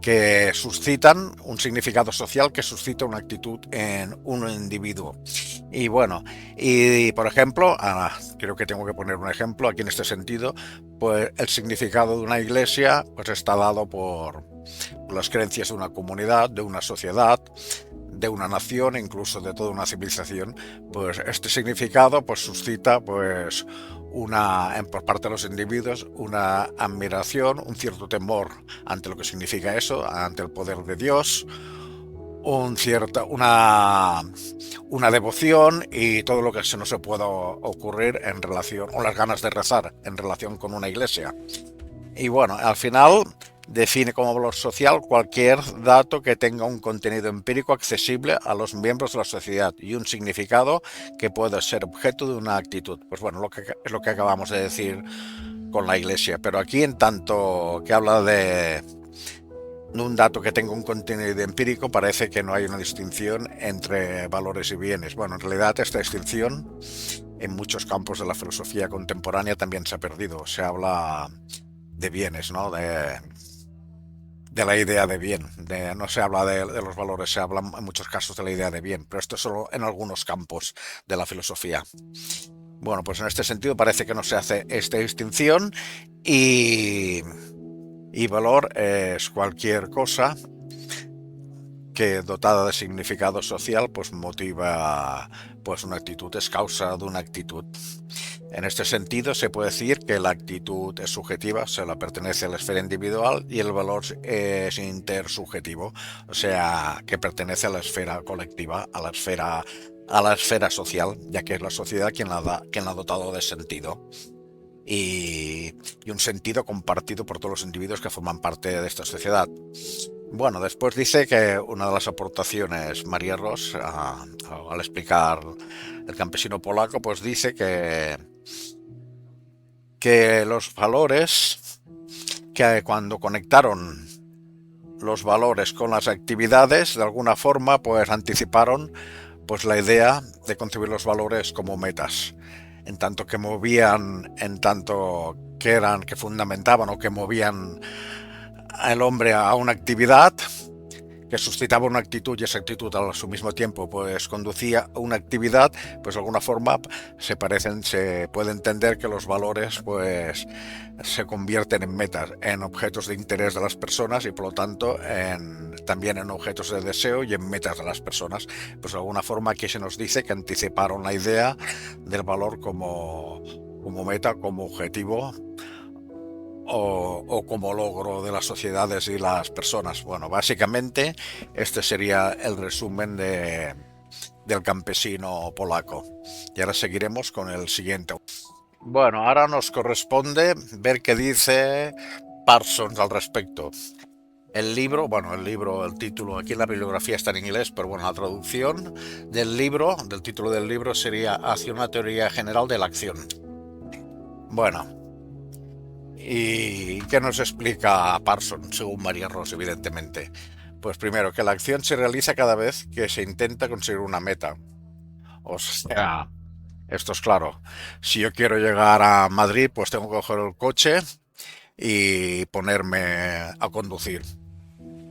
Speaker 1: que suscitan un significado social que suscita una actitud en un individuo. Y bueno, y por ejemplo, creo que tengo que poner un ejemplo aquí en este sentido, pues el significado de una iglesia pues está dado por las creencias de una comunidad, de una sociedad, de una nación, incluso de toda una civilización. Pues este significado pues suscita pues por parte de los individuos una admiración, un cierto temor ante lo que significa eso, ante el poder de Dios, una devoción y todo lo que se nos pueda ocurrir en relación, o las ganas de rezar en relación con una iglesia. Y bueno, al final define como valor social cualquier dato que tenga un contenido empírico accesible a los miembros de la sociedad y un significado que pueda ser objeto de una actitud. Pues bueno, es lo que acabamos de decir con la iglesia. Pero aquí, en tanto que habla de un dato que tenga un contenido empírico, parece que no hay una distinción entre valores y bienes. Bueno, en realidad esta distinción en muchos campos de la filosofía contemporánea también se ha perdido. Se habla de bienes, ¿no? De la idea de bien. No se habla de los valores, se habla en muchos casos de la idea de bien, pero esto es solo en algunos campos de la filosofía. Bueno, pues en este sentido parece que no se hace esta distinción y, y valor es cualquier cosa que dotada de significado social pues motiva pues una actitud, es causa de una actitud. En este sentido se puede decir que la actitud es subjetiva, se la pertenece a la esfera individual y el valor es intersubjetivo, o sea que pertenece a la esfera colectiva, a la esfera social, ya que es la sociedad quien la ha dotado de sentido. Y un sentido compartido por todos los individuos que forman parte de esta sociedad. Bueno, después dice que una de las aportaciones, María Ros, al explicar el campesino polaco, pues dice que los valores, que cuando conectaron los valores con las actividades, de alguna forma, pues anticiparon pues la idea de concebir los valores como metas, en tanto que movían, en tanto que eran, que fundamentaban o que movían al hombre a una actividad que suscitaba una actitud y esa actitud a su mismo tiempo pues conducía a una actividad, pues de alguna forma se puede entender que los valores pues se convierten en metas, en objetos de interés de las personas y por lo tanto también en objetos de deseo y en metas de las personas. Pues de alguna forma aquí se nos dice que anticiparon la idea del valor como meta, como objetivo o como logro de las sociedades y las personas. Bueno, básicamente este sería el resumen del campesino polaco. Y ahora seguiremos con el siguiente. Bueno, ahora nos corresponde ver qué dice Parsons al respecto. El libro, bueno, el título, aquí en la bibliografía está en inglés, pero bueno, la traducción del libro, del título del libro sería Hacia una teoría general de la acción. Bueno, ¿y qué nos explica Parsons, según María Ross, evidentemente? Pues primero, que la acción se realiza cada vez que se intenta conseguir una meta. O sea, esto es claro. Si yo quiero llegar a Madrid, pues tengo que coger el coche y ponerme a conducir.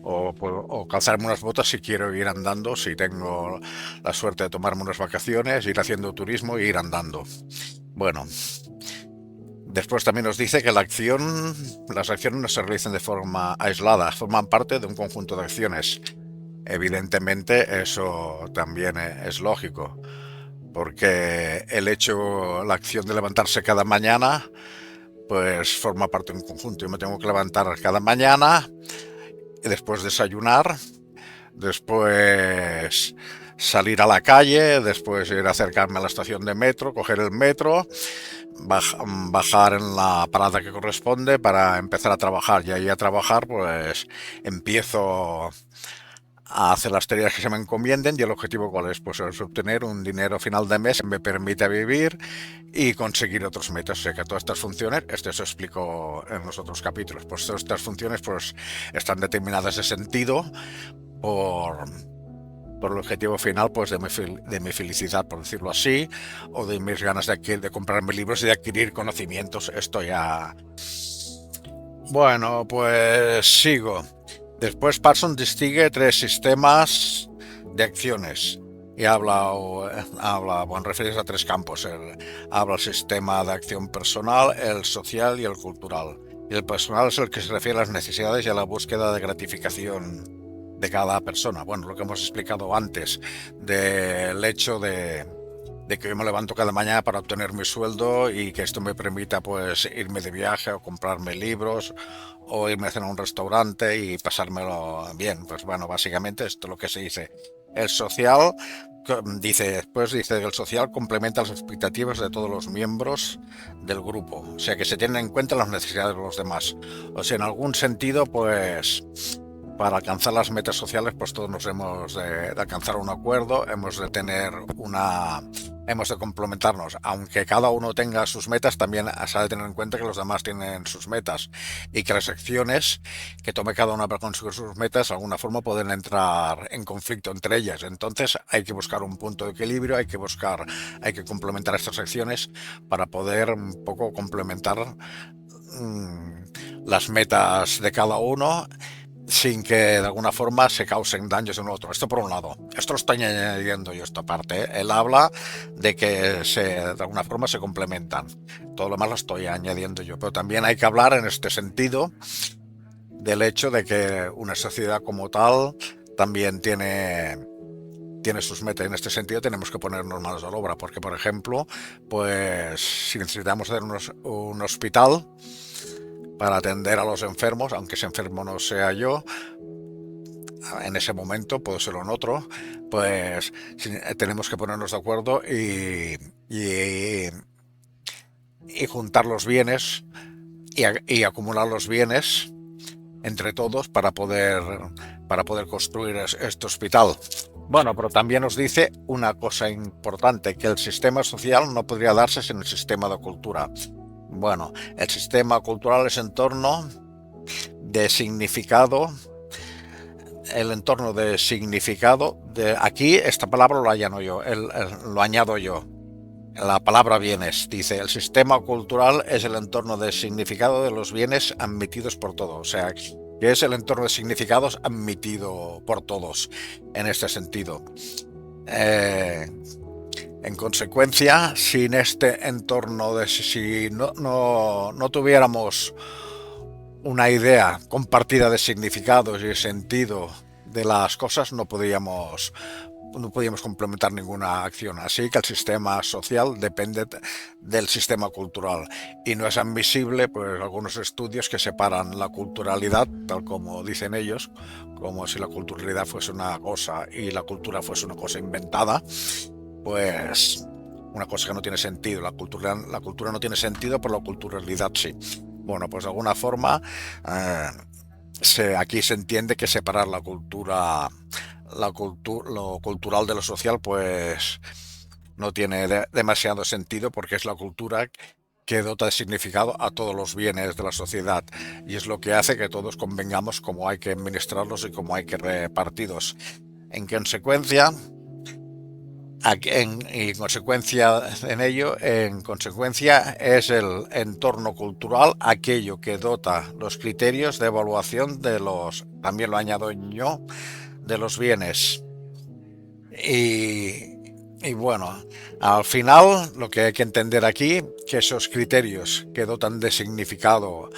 Speaker 1: O calzarme unas botas si quiero ir andando, si tengo la suerte de tomarme unas vacaciones, ir haciendo turismo e ir andando. Bueno, después también nos dice que las acciones no se realizan de forma aislada, forman parte de un conjunto de acciones. Evidentemente eso también es lógico, porque la acción de levantarse cada mañana, pues forma parte de un conjunto. Yo me tengo que levantar cada mañana y después desayunar, después salir a la calle, después ir a acercarme a la estación de metro, coger el metro, bajar en la parada que corresponde para empezar a trabajar. Y ahí a trabajar pues empiezo a hacer las tareas que se me encomienden y el objetivo cuál es, pues es obtener un dinero final de mes que me permita vivir y conseguir otros metas. O sea que todas estas funciones, esto se explicó en los otros capítulos, pues todas estas funciones pues están determinadas de sentido por el objetivo final pues de mi felicidad, por decirlo así, o de mis ganas de comprarme libros y de adquirir conocimientos. Esto ya... Bueno, pues sigo. Después Parsons distingue tres sistemas de acciones y bueno, refieres a tres campos. Habla el sistema de acción personal, el social y el cultural. Y el personal es el que se refiere a las necesidades y a la búsqueda de gratificación de cada persona. Bueno, lo que hemos explicado antes del hecho de que yo me levanto cada mañana para obtener mi sueldo y que esto me permita pues irme de viaje o comprarme libros o irme a cenar a un restaurante y pasármelo bien. Pues bueno, básicamente esto es lo que se dice. El social, dice que el social complementa las expectativas de todos los miembros del grupo. O sea que se tienen en cuenta las necesidades de los demás. O sea, en algún sentido, pues para alcanzar las metas sociales, pues todos nos hemos de alcanzar un acuerdo, hemos de complementarnos. Aunque cada uno tenga sus metas, también se ha de tener en cuenta que los demás tienen sus metas y que las acciones que tome cada una para conseguir sus metas, de alguna forma pueden entrar en conflicto entre ellas. Entonces hay que buscar un punto de equilibrio, hay que complementar estas acciones para poder un poco complementar las metas de cada uno sin que de alguna forma se causen daños en otro. Esto por un lado. Esto lo estoy añadiendo yo esta parte, ¿eh? Él habla de que de alguna forma se complementan. Todo lo demás lo estoy añadiendo yo. Pero también hay que hablar en este sentido del hecho de que una sociedad como tal también tiene sus metas. En este sentido tenemos que ponernos manos a la obra, porque por ejemplo, pues si necesitamos hacer un hospital para atender a los enfermos, aunque ese enfermo no sea yo, en ese momento, puede ser en otro, pues tenemos que ponernos de acuerdo y juntar los bienes y acumular los bienes entre todos para poder construir este hospital. Bueno, pero también nos dice una cosa importante, que el sistema social no podría darse sin el sistema de cultura. Bueno, el sistema cultural es entorno de significado. El entorno de significado, aquí esta palabra lo añado yo. La palabra bienes, dice, el sistema cultural es el entorno de significado de los bienes admitidos por todos. O sea, que es el entorno de significados admitido por todos, en este sentido. En consecuencia, sin este entorno, si no tuviéramos una idea compartida de significados y sentido de las cosas, no podíamos complementar ninguna acción. Así que el sistema social depende del sistema cultural y no es admisible, pues, algunos estudios que separan la culturalidad, tal como dicen ellos, como si la culturalidad fuese una cosa y la cultura fuese una cosa inventada, pues una cosa que no tiene sentido. La cultura no tiene sentido, pero la culturalidad sí. Bueno, pues de alguna forma aquí se entiende que separar lo cultural de lo social, pues no tiene demasiado sentido, porque es la cultura que dota de significado a todos los bienes de la sociedad y es lo que hace que todos convengamos cómo hay que administrarlos y cómo hay que repartirlos. En consecuencia, en consecuencia es el entorno cultural aquello que dota los criterios de evaluación también lo añado yo, de los bienes. Y bueno, al final lo que hay que entender aquí, que esos criterios que dotan de significado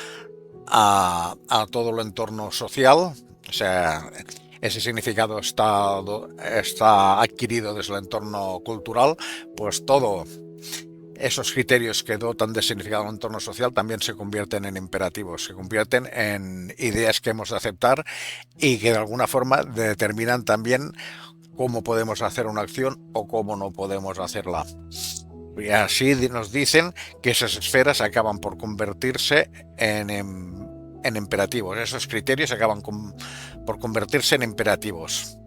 Speaker 1: a todo el entorno social, o sea, ese significado está adquirido desde el entorno cultural, pues todo esos criterios que dotan de significado al entorno social también se convierten en imperativos, se convierten en ideas que hemos de aceptar y que de alguna forma determinan también cómo podemos hacer una acción o cómo no podemos hacerla. Y así nos dicen que esas esferas acaban por convertirse en imperativos. Esos criterios acaban por convertirse en imperativos.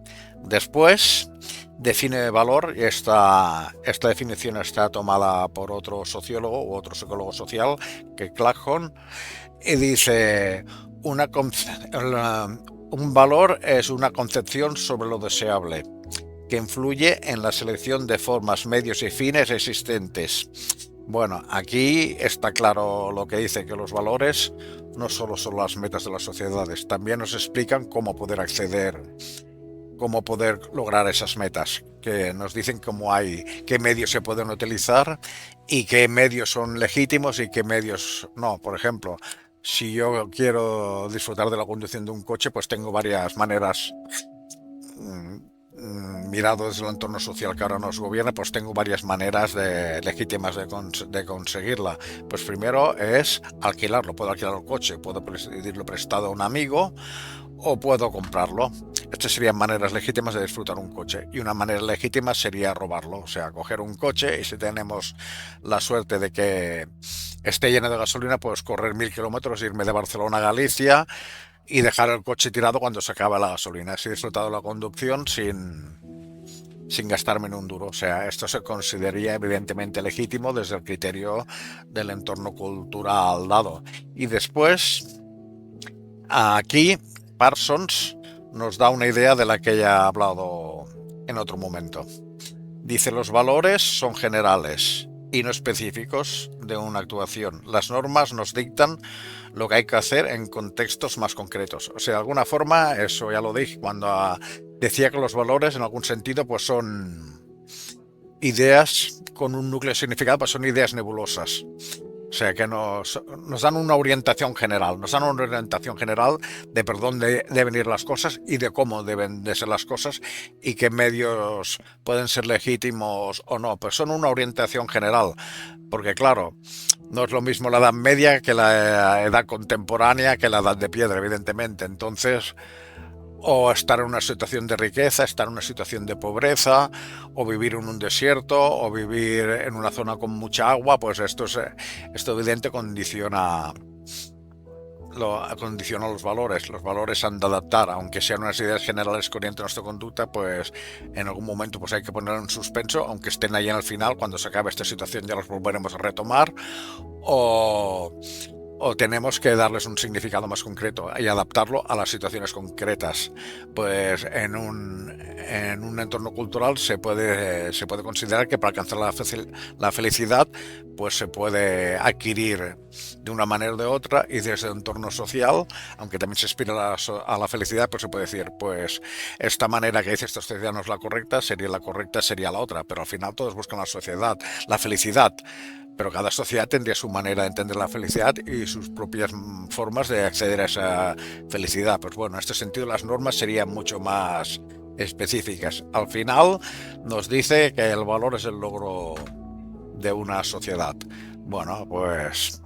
Speaker 1: Después define valor, y esta definición está tomada por otro sociólogo u otro psicólogo social, que Claghorn, y dice: un valor es una concepción sobre lo deseable, que influye en la selección de formas, medios y fines existentes. Bueno, aquí está claro lo que dice, que los valores no solo son las metas de las sociedades, también nos explican cómo poder acceder, cómo poder lograr esas metas, que nos dicen qué medios se pueden utilizar y qué medios son legítimos y qué medios no. Por ejemplo, si yo quiero disfrutar de la conducción de un coche, pues tengo varias maneras. Mirado desde el entorno social que ahora nos gobierna, pues tengo varias maneras legítimas de conseguirla. Pues primero es alquilarlo. Puedo alquilar el coche, puedo pedirlo prestado a un amigo o puedo comprarlo. Estas serían maneras legítimas de disfrutar un coche. Y una manera legítima sería robarlo, o sea, coger un coche y si tenemos la suerte de que esté lleno de gasolina, pues correr 1000 kilómetros, irme de Barcelona a Galicia y dejar el coche tirado cuando se acaba la gasolina. Así he disfrutado la conducción sin gastarme en un duro. O sea, esto se consideraría evidentemente legítimo desde el criterio del entorno cultural dado. Y después, aquí, Parsons nos da una idea de la que ya he hablado en otro momento. Dice: los valores son generales, y no específicos de una actuación. Las normas nos dictan lo que hay que hacer en contextos más concretos. O sea, de alguna forma, eso ya lo dije cuando decía que los valores en algún sentido pues son ideas con un núcleo de significado, pues son ideas nebulosas. O sea, que nos dan una orientación general, de por dónde deben ir las cosas y de cómo deben de ser las cosas y qué medios pueden ser legítimos o no. Pues son una orientación general, porque claro, no es lo mismo la Edad Media que la Edad Contemporánea que la Edad de Piedra, evidentemente. Entonces, o estar en una situación de riqueza, estar en una situación de pobreza, o vivir en un desierto, o vivir en una zona con mucha agua, pues esto evidente condiciona los valores. Los valores han de adaptar, aunque sean unas ideas generales que orienten nuestra conducta, pues en algún momento pues hay que poner en suspenso, aunque estén ahí en el final, cuando se acabe esta situación ya los volveremos a retomar, o tenemos que darles un significado más concreto y adaptarlo a las situaciones concretas. Pues en un entorno cultural se puede considerar que para alcanzar la felicidad pues se puede adquirir de una manera o de otra, y desde el entorno social, aunque también se aspira a la felicidad, pues se puede decir, pues esta manera que dice esta sociedad no es la correcta, sería la otra, pero al final todos buscan la felicidad. Pero cada sociedad tendría su manera de entender la felicidad y sus propias formas de acceder a esa felicidad. Pues bueno, en este sentido las normas serían mucho más específicas. Al final nos dice que el valor es el logro de una sociedad. Bueno, pues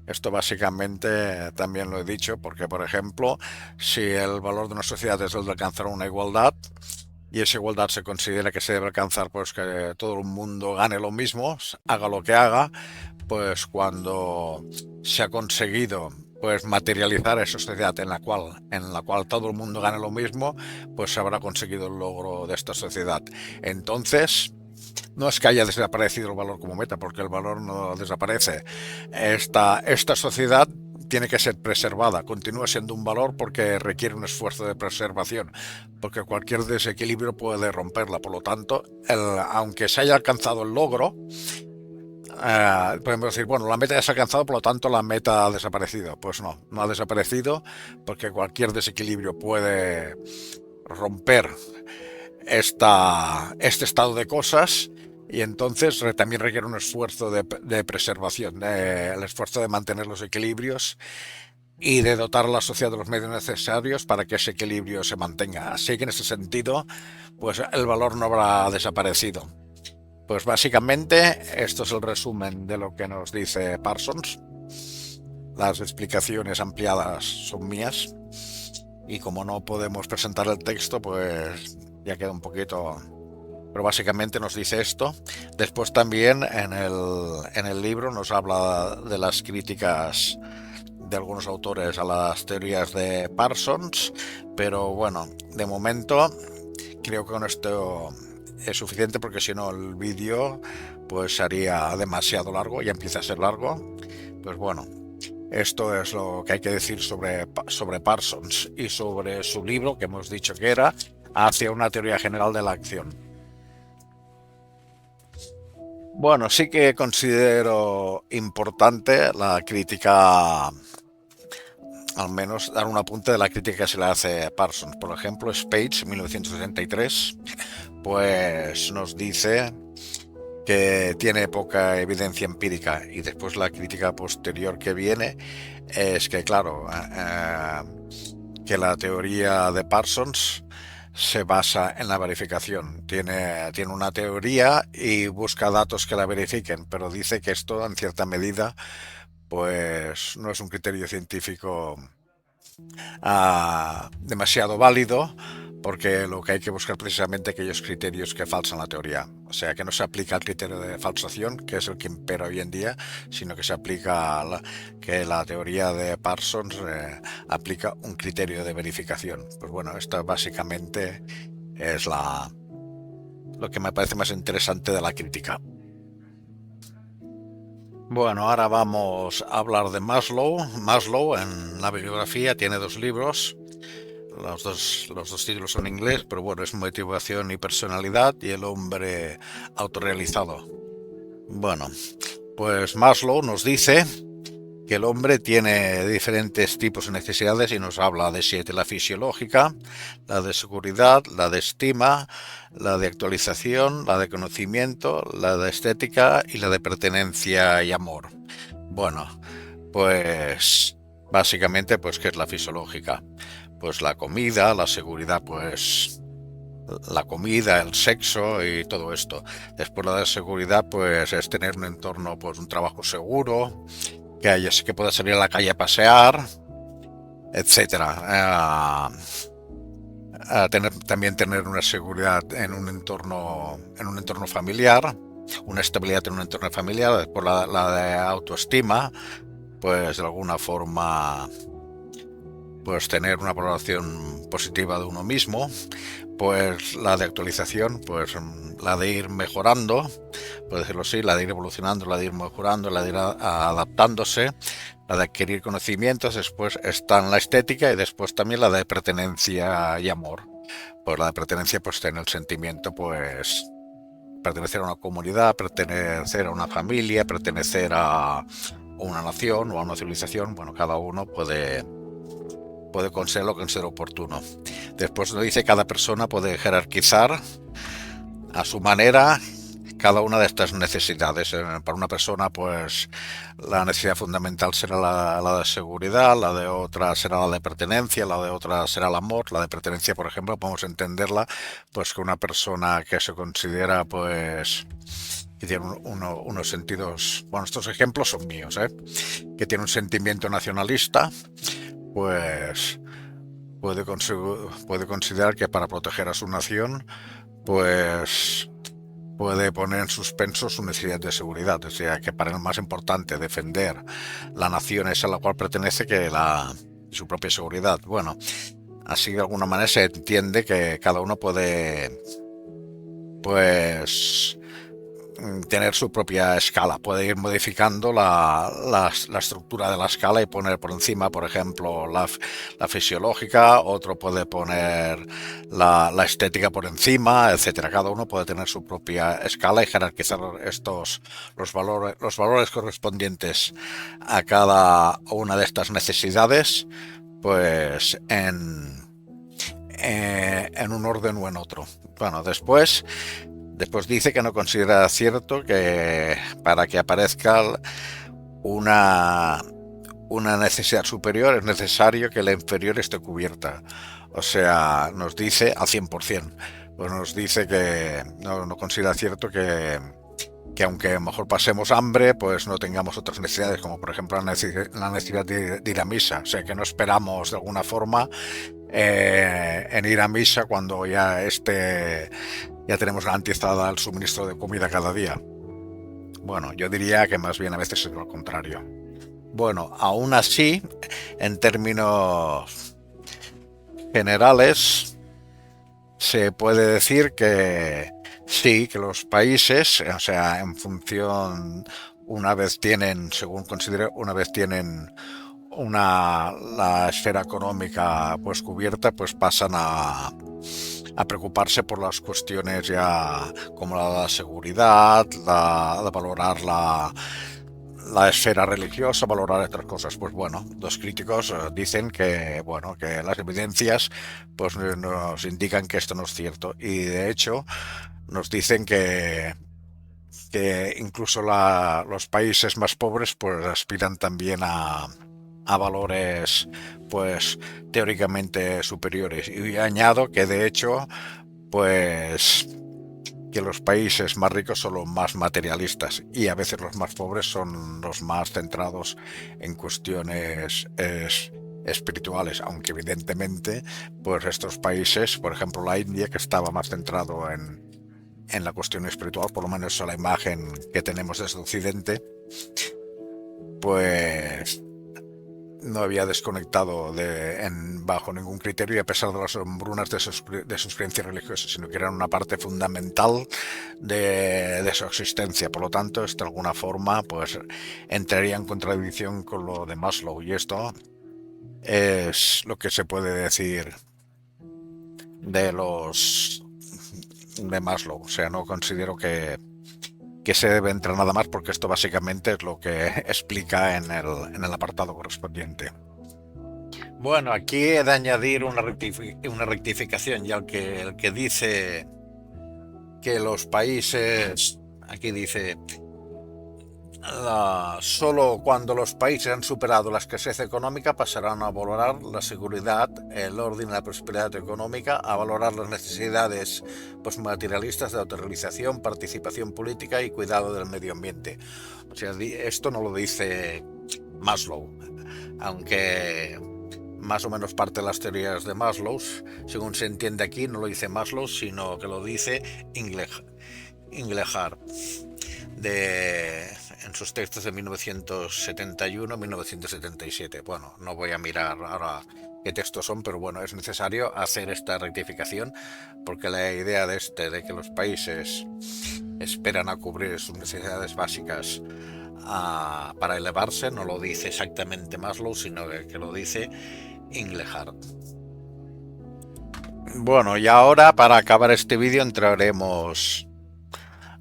Speaker 1: esto básicamente también lo he dicho porque, por ejemplo, si el valor de una sociedad es el de alcanzar una igualdad, y esa igualdad se considera que se debe alcanzar, pues que todo el mundo gane lo mismo, haga lo que haga, pues cuando se ha conseguido pues materializar esa sociedad en la cual todo el mundo gane lo mismo, pues se habrá conseguido el logro de esta sociedad. Entonces, no es que haya desaparecido el valor como meta, porque el valor no desaparece. Esta sociedad tiene que ser preservada, continúa siendo un valor porque requiere un esfuerzo de preservación, porque cualquier desequilibrio puede romperla. Por lo tanto, aunque se haya alcanzado el logro, podemos decir, bueno, la meta ya se ha alcanzado, por lo tanto la meta ha desaparecido. Pues no ha desaparecido, porque cualquier desequilibrio puede romper este estado de cosas, y entonces también requiere un esfuerzo de preservación, el esfuerzo de mantener los equilibrios y de dotar a la sociedad de los medios necesarios para que ese equilibrio se mantenga. Así que en ese sentido, pues el valor no habrá desaparecido. Pues básicamente esto es el resumen de lo que nos dice Parsons. Las explicaciones ampliadas son mías, y como no podemos presentar el texto, pues ya queda un poquito, pero básicamente nos dice esto. Después también en el libro nos habla de las críticas de algunos autores a las teorías de Parsons, pero bueno, de momento creo que con esto es suficiente, porque si no el vídeo pues sería demasiado largo, ya empieza a ser largo. Pues bueno, esto es lo que hay que decir sobre Parsons y sobre su libro, que hemos dicho que era Hacia una teoría general de la acción. Bueno, sí que considero importante la crítica, al menos dar un apunte de la crítica que se le hace a Parsons. Por ejemplo, Spage, 1963, pues nos dice que tiene poca evidencia empírica, y después la crítica posterior que viene es que, claro, que la teoría de Parsons se basa en la verificación. Tiene una teoría y busca datos que la verifiquen, pero dice que esto en cierta medida pues no es un criterio científico demasiado válido, porque lo que hay que buscar precisamente aquellos criterios que falsan la teoría. O sea, que no se aplica el criterio de falsación, que es el que impera hoy en día, sino que se aplica que la teoría de Parsons aplica un criterio de verificación. Pues bueno, esto básicamente es lo que me parece más interesante de la crítica. Bueno, ahora vamos a hablar de Maslow. Maslow en la bibliografía tiene 2 libros. Los dos títulos son en inglés, pero bueno, es Motivación y Personalidad y El hombre autorrealizado. Bueno, pues Maslow nos dice que el hombre tiene diferentes tipos de necesidades y nos habla de 7: la fisiológica, la de seguridad, la de estima, la de actualización, la de conocimiento, la de estética y la de pertenencia y amor. Bueno, pues básicamente, pues ¿qué es la fisiológica? Pues la comida, la seguridad, pues la comida, el sexo y todo esto. Después la de seguridad, pues es tener un entorno, pues un trabajo seguro, que pueda salir a la calle a pasear, etcétera. También tener una seguridad en un entorno familiar, una estabilidad en un entorno familiar. Después la de autoestima, pues de alguna forma, pues tener una valoración positiva de uno mismo. Pues la de actualización, pues la de ir mejorando, por decirlo así, la de ir evolucionando, la de ir mejorando, la de ir adaptándose, la de adquirir conocimientos. Después está en la estética y después también la de pertenencia y amor. Pues la de pertenencia, pues tiene el sentimiento, pues pertenecer a una comunidad, pertenecer a una familia, pertenecer a una nación o a una civilización. Bueno, cada uno puede considerar lo que considera oportuno. Después nos dice que cada persona puede jerarquizar a su manera cada una de estas necesidades. Para una persona, pues la necesidad fundamental será la de seguridad, la de otra será la de pertenencia, la de otra será el amor. La de pertenencia, por ejemplo, podemos entenderla pues que una persona que se considera pues que tiene unos sentidos, bueno, estos ejemplos son míos, que tiene un sentimiento nacionalista, pues puede considerar que para proteger a su nación, pues puede poner en suspenso su necesidad de seguridad. O sea, que para él es más importante defender la nación esa a la cual pertenece que su propia seguridad. Bueno, así de alguna manera se entiende que cada uno puede, pues, tener su propia escala, puede ir modificando la estructura de la escala y poner por encima, por ejemplo, la fisiológica, otro puede poner la estética por encima, etcétera. Cada uno puede tener su propia escala y jerarquizar los valores correspondientes a cada una de estas necesidades, pues en un orden o en otro. Bueno, después dice que no considera cierto que para que aparezca una, una necesidad superior es necesario que la inferior esté cubierta. O sea, nos dice al 100%. Pues nos dice que no considera cierto que aunque a lo mejor pasemos hambre, pues no tengamos otras necesidades, como por ejemplo la necesidad de ir a misa. O sea, que no esperamos de alguna forma en ir a misa cuando ya tenemos garantizada el suministro de comida cada día. Bueno, yo diría que más bien a veces es lo contrario. Bueno, aún así, en términos generales, se puede decir que sí, que los países, o sea, en función, según considero, una vez tienen la esfera económica pues cubierta, pues pasan a preocuparse por las cuestiones ya como la seguridad, de valorar la esfera religiosa, valorar otras cosas. Pues bueno, los críticos dicen que bueno, que las evidencias pues nos indican que esto no es cierto, y de hecho nos dicen que incluso los países más pobres pues aspiran también a valores pues teóricamente superiores, y añado que de hecho pues que los países más ricos son los más materialistas y a veces los más pobres son los más centrados en cuestiones espirituales, aunque evidentemente pues estos países, por ejemplo la India, que estaba más centrado en la cuestión espiritual, por lo menos a la imagen que tenemos desde Occidente, pues no había desconectado bajo ningún criterio, y a pesar de las hombrunas de sus creencias religiosas, sino que eran una parte fundamental de su existencia. Por lo tanto, esto de alguna forma pues entraría en contradicción con lo de Maslow, y esto es lo que se puede decir de los de Maslow. O sea, no considero que se debe entrar nada más, porque esto básicamente es lo que explica en el apartado correspondiente. Bueno, aquí he de añadir una rectificación, ya el que dice que los países, aquí dice, solo cuando los países han superado la escasez económica pasarán a valorar la seguridad, el orden y la prosperidad económica, a valorar las necesidades postmaterialistas de autorrealización, participación política y cuidado del medio ambiente. O sea, esto no lo dice Maslow, aunque más o menos parte de las teorías de Maslow, según se entiende aquí, no lo dice Maslow, sino que lo dice Engelhardt en sus textos de 1971-1977. Bueno, no voy a mirar ahora qué textos son, pero bueno, es necesario hacer esta rectificación, porque la idea de que los países esperan a cubrir sus necesidades básicas para elevarse, no lo dice exactamente Maslow, sino que lo dice Engelhardt. Bueno, y ahora para acabar este vídeo entraremos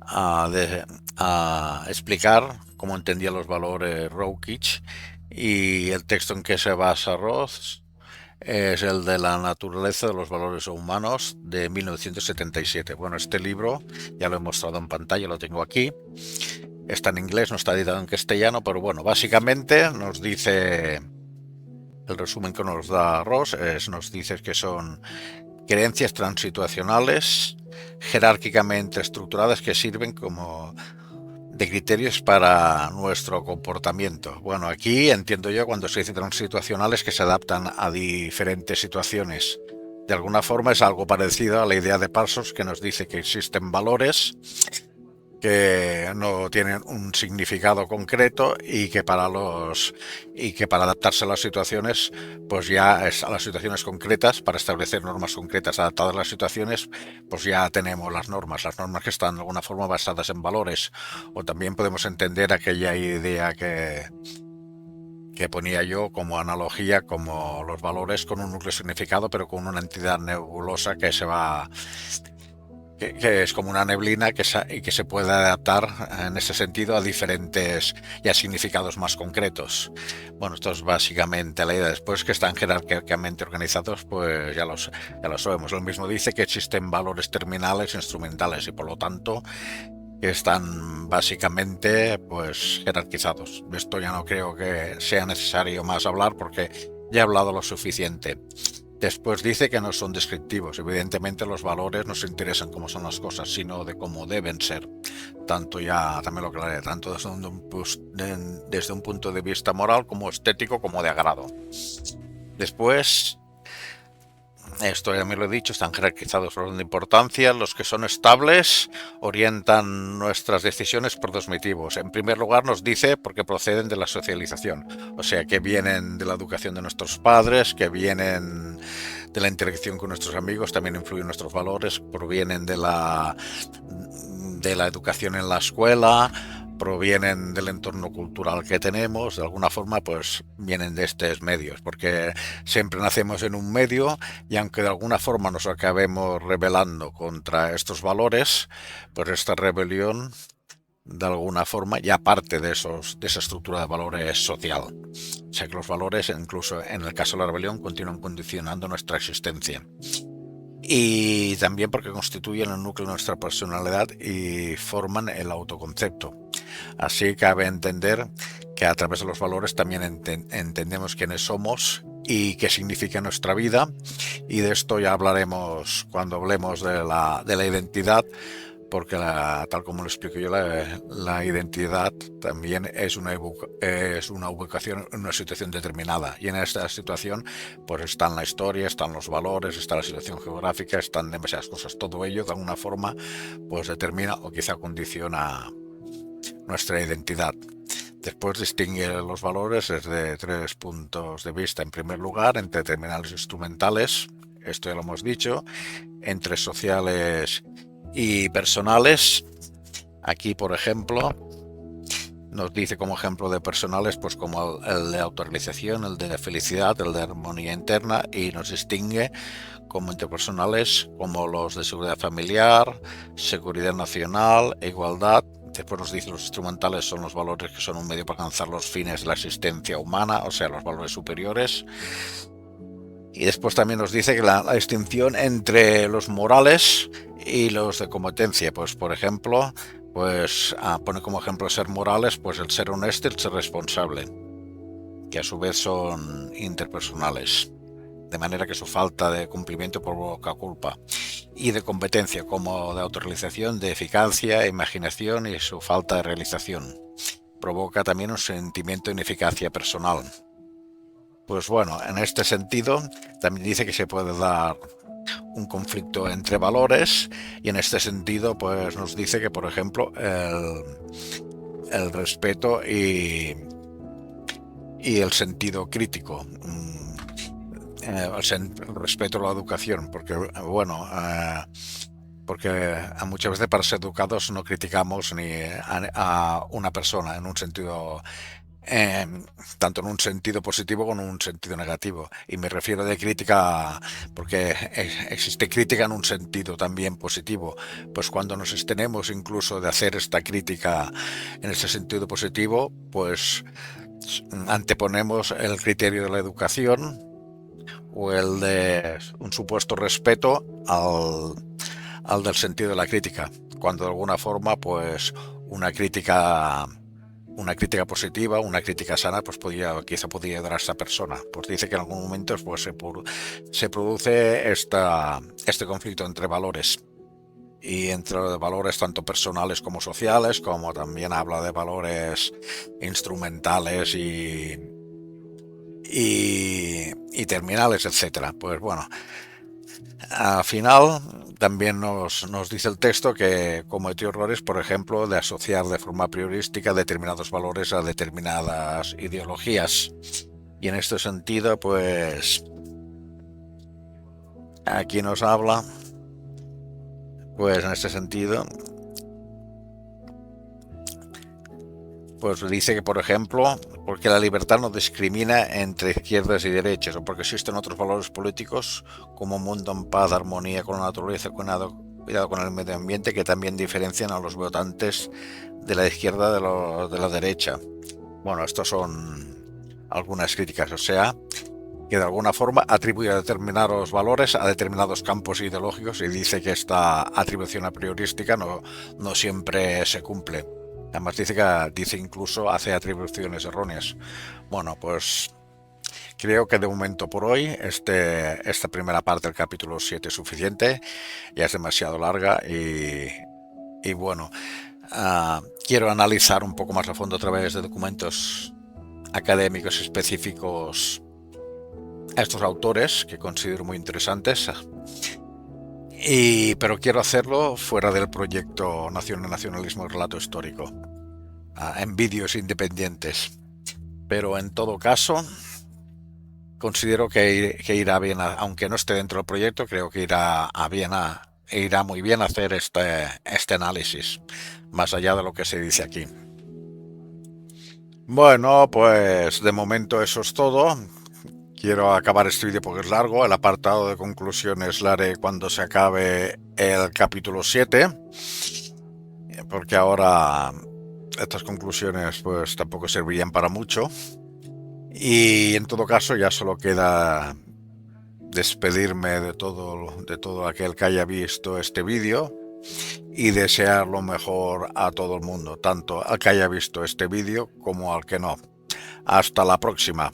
Speaker 1: a explicar cómo entendía los valores Roukich, y el texto en que se basa Roth es el de la naturaleza de los valores humanos de 1977. Bueno, este libro ya lo he mostrado en pantalla, lo tengo aquí. Está en inglés, no está editado en castellano, pero bueno, básicamente nos dice, el resumen que nos da Ross nos dice que son creencias transituacionales, jerárquicamente estructuradas, que sirven como de criterios para nuestro comportamiento. Bueno, aquí entiendo yo, cuando se dice transituacionales, que se adaptan a diferentes situaciones. De alguna forma es algo parecido a la idea de Parsons, que nos dice que existen valores que no tienen un significado concreto y que para adaptarse a las situaciones, pues ya es a las situaciones concretas, para establecer normas concretas adaptadas a las situaciones, pues ya tenemos las normas que están de alguna forma basadas en valores. O también podemos entender aquella idea que ponía yo como analogía, como los valores con un núcleo significado, pero con una entidad nebulosa que es como una neblina que se puede adaptar en ese sentido a diferentes y a significados más concretos. Bueno, esto es básicamente la idea. Después, que están jerárquicamente organizados, pues ya lo sabemos. Lo mismo dice que existen valores terminales e instrumentales, y por lo tanto que están básicamente pues jerarquizados. Esto ya no creo que sea necesario más hablar, porque ya he hablado lo suficiente. Después dice que no son descriptivos. Evidentemente los valores no se interesan cómo son las cosas, sino de cómo deben ser. También lo aclaré, tanto desde un punto de vista moral, como estético, como de agrado. Después, esto ya me lo he dicho, están jerarquizados por orden de importancia. Los que son estables orientan nuestras decisiones por dos motivos. En primer lugar, nos dice porque proceden de la socialización, o sea, que vienen de la educación de nuestros padres, que vienen de la interacción con nuestros amigos, también influyen nuestros valores, provienen de la educación en la escuela, provienen del entorno cultural que tenemos. De alguna forma pues vienen de estos medios, porque siempre nacemos en un medio, y aunque de alguna forma nos acabemos rebelando contra estos valores, pues esta rebelión de alguna forma ya parte de esa estructura de valores social. O sea que los valores, incluso en el caso de la rebelión, continúan condicionando nuestra existencia. Y también porque constituyen el núcleo de nuestra personalidad y forman el autoconcepto. Así cabe entender que a través de los valores también entendemos quiénes somos y qué significa nuestra vida, y de esto ya hablaremos cuando hablemos de la identidad, porque tal como lo explico yo, la identidad también es una ubicación en una situación determinada, y en esta situación pues están la historia, están los valores, está la situación geográfica, están demasiadas cosas. Todo ello de alguna forma pues determina o quizá condiciona nuestra identidad. Después distingue los valores desde tres puntos de vista. En primer lugar, entre terminales e instrumentales, esto ya lo hemos dicho, entre sociales y personales. Aquí, por ejemplo, nos dice como ejemplo de personales, pues como el de autorrealización, el de felicidad, el de armonía interna, y nos distingue como interpersonales como los de seguridad familiar, seguridad nacional e igualdad, Después nos dice los instrumentales son los valores que son un medio para alcanzar los fines de la existencia humana, o sea, los valores superiores. Y después también nos dice que la distinción entre los morales y los de competencia. Pues, por ejemplo, pues pone como ejemplo ser morales, pues el ser honesto y el ser responsable, que a su vez son interpersonales, de manera que su falta de cumplimiento provoca culpa. Y de competencia, como de autorrealización, de eficacia, imaginación, y su falta de realización provoca también un sentimiento de ineficacia personal. Pues bueno, en este sentido también dice que se puede dar un conflicto entre valores, y en este sentido pues nos dice que, por ejemplo, el respeto y el sentido crítico, el respeto a la educación, porque bueno, porque muchas veces para ser educados no criticamos ni a una persona en un sentido, tanto en un sentido positivo como en un sentido negativo. Y me refiero de crítica porque existe crítica en un sentido también positivo. Pues cuando nos abstenemos incluso de hacer esta crítica en ese sentido positivo, pues anteponemos el criterio de la educación o el de un supuesto respeto al del sentido de la crítica, cuando de alguna forma pues una crítica positiva, una crítica sana, pues quizá podría ayudar a esta persona. Pues dice que en algún momento pues se produce este conflicto entre valores, y entre valores tanto personales como sociales, como también habla de valores instrumentales y terminales, etcétera. Pues bueno, al final también nos dice el texto que cometió errores, por ejemplo, de asociar de forma priorística determinados valores a determinadas ideologías. Y en este sentido, pues aquí nos habla, pues en este sentido, pues dice que, por ejemplo, porque la libertad no discrimina entre izquierdas y derechas, o porque existen otros valores políticos como un mundo en paz, armonía con la naturaleza, cuidado con el medio ambiente, que también diferencian a los votantes de la izquierda de la derecha. Bueno, estos son algunas críticas, o sea, que de alguna forma atribuye determinados valores a determinados campos ideológicos, y dice que esta atribución a priorística no siempre se cumple. Además dice incluso hace atribuciones erróneas. Bueno, pues creo que de momento por hoy esta primera parte del capítulo 7 es suficiente. Ya es demasiado larga y bueno, quiero analizar un poco más a fondo a través de documentos académicos específicos a estos autores que considero muy interesantes. Pero quiero hacerlo fuera del proyecto Nacionalismo y Relato Histórico, en vídeos independientes. Pero en todo caso, considero que irá bien, aunque no esté dentro del proyecto, creo que irá muy bien hacer este análisis, más allá de lo que se dice aquí. Bueno, pues de momento eso es todo. Quiero acabar este vídeo porque es largo. El apartado de conclusiones lo haré cuando se acabe el capítulo 7, porque ahora estas conclusiones pues tampoco servirían para mucho. Y en todo caso ya solo queda despedirme de todo aquel que haya visto este vídeo y desear lo mejor a todo el mundo, tanto al que haya visto este vídeo como al que no. Hasta la próxima.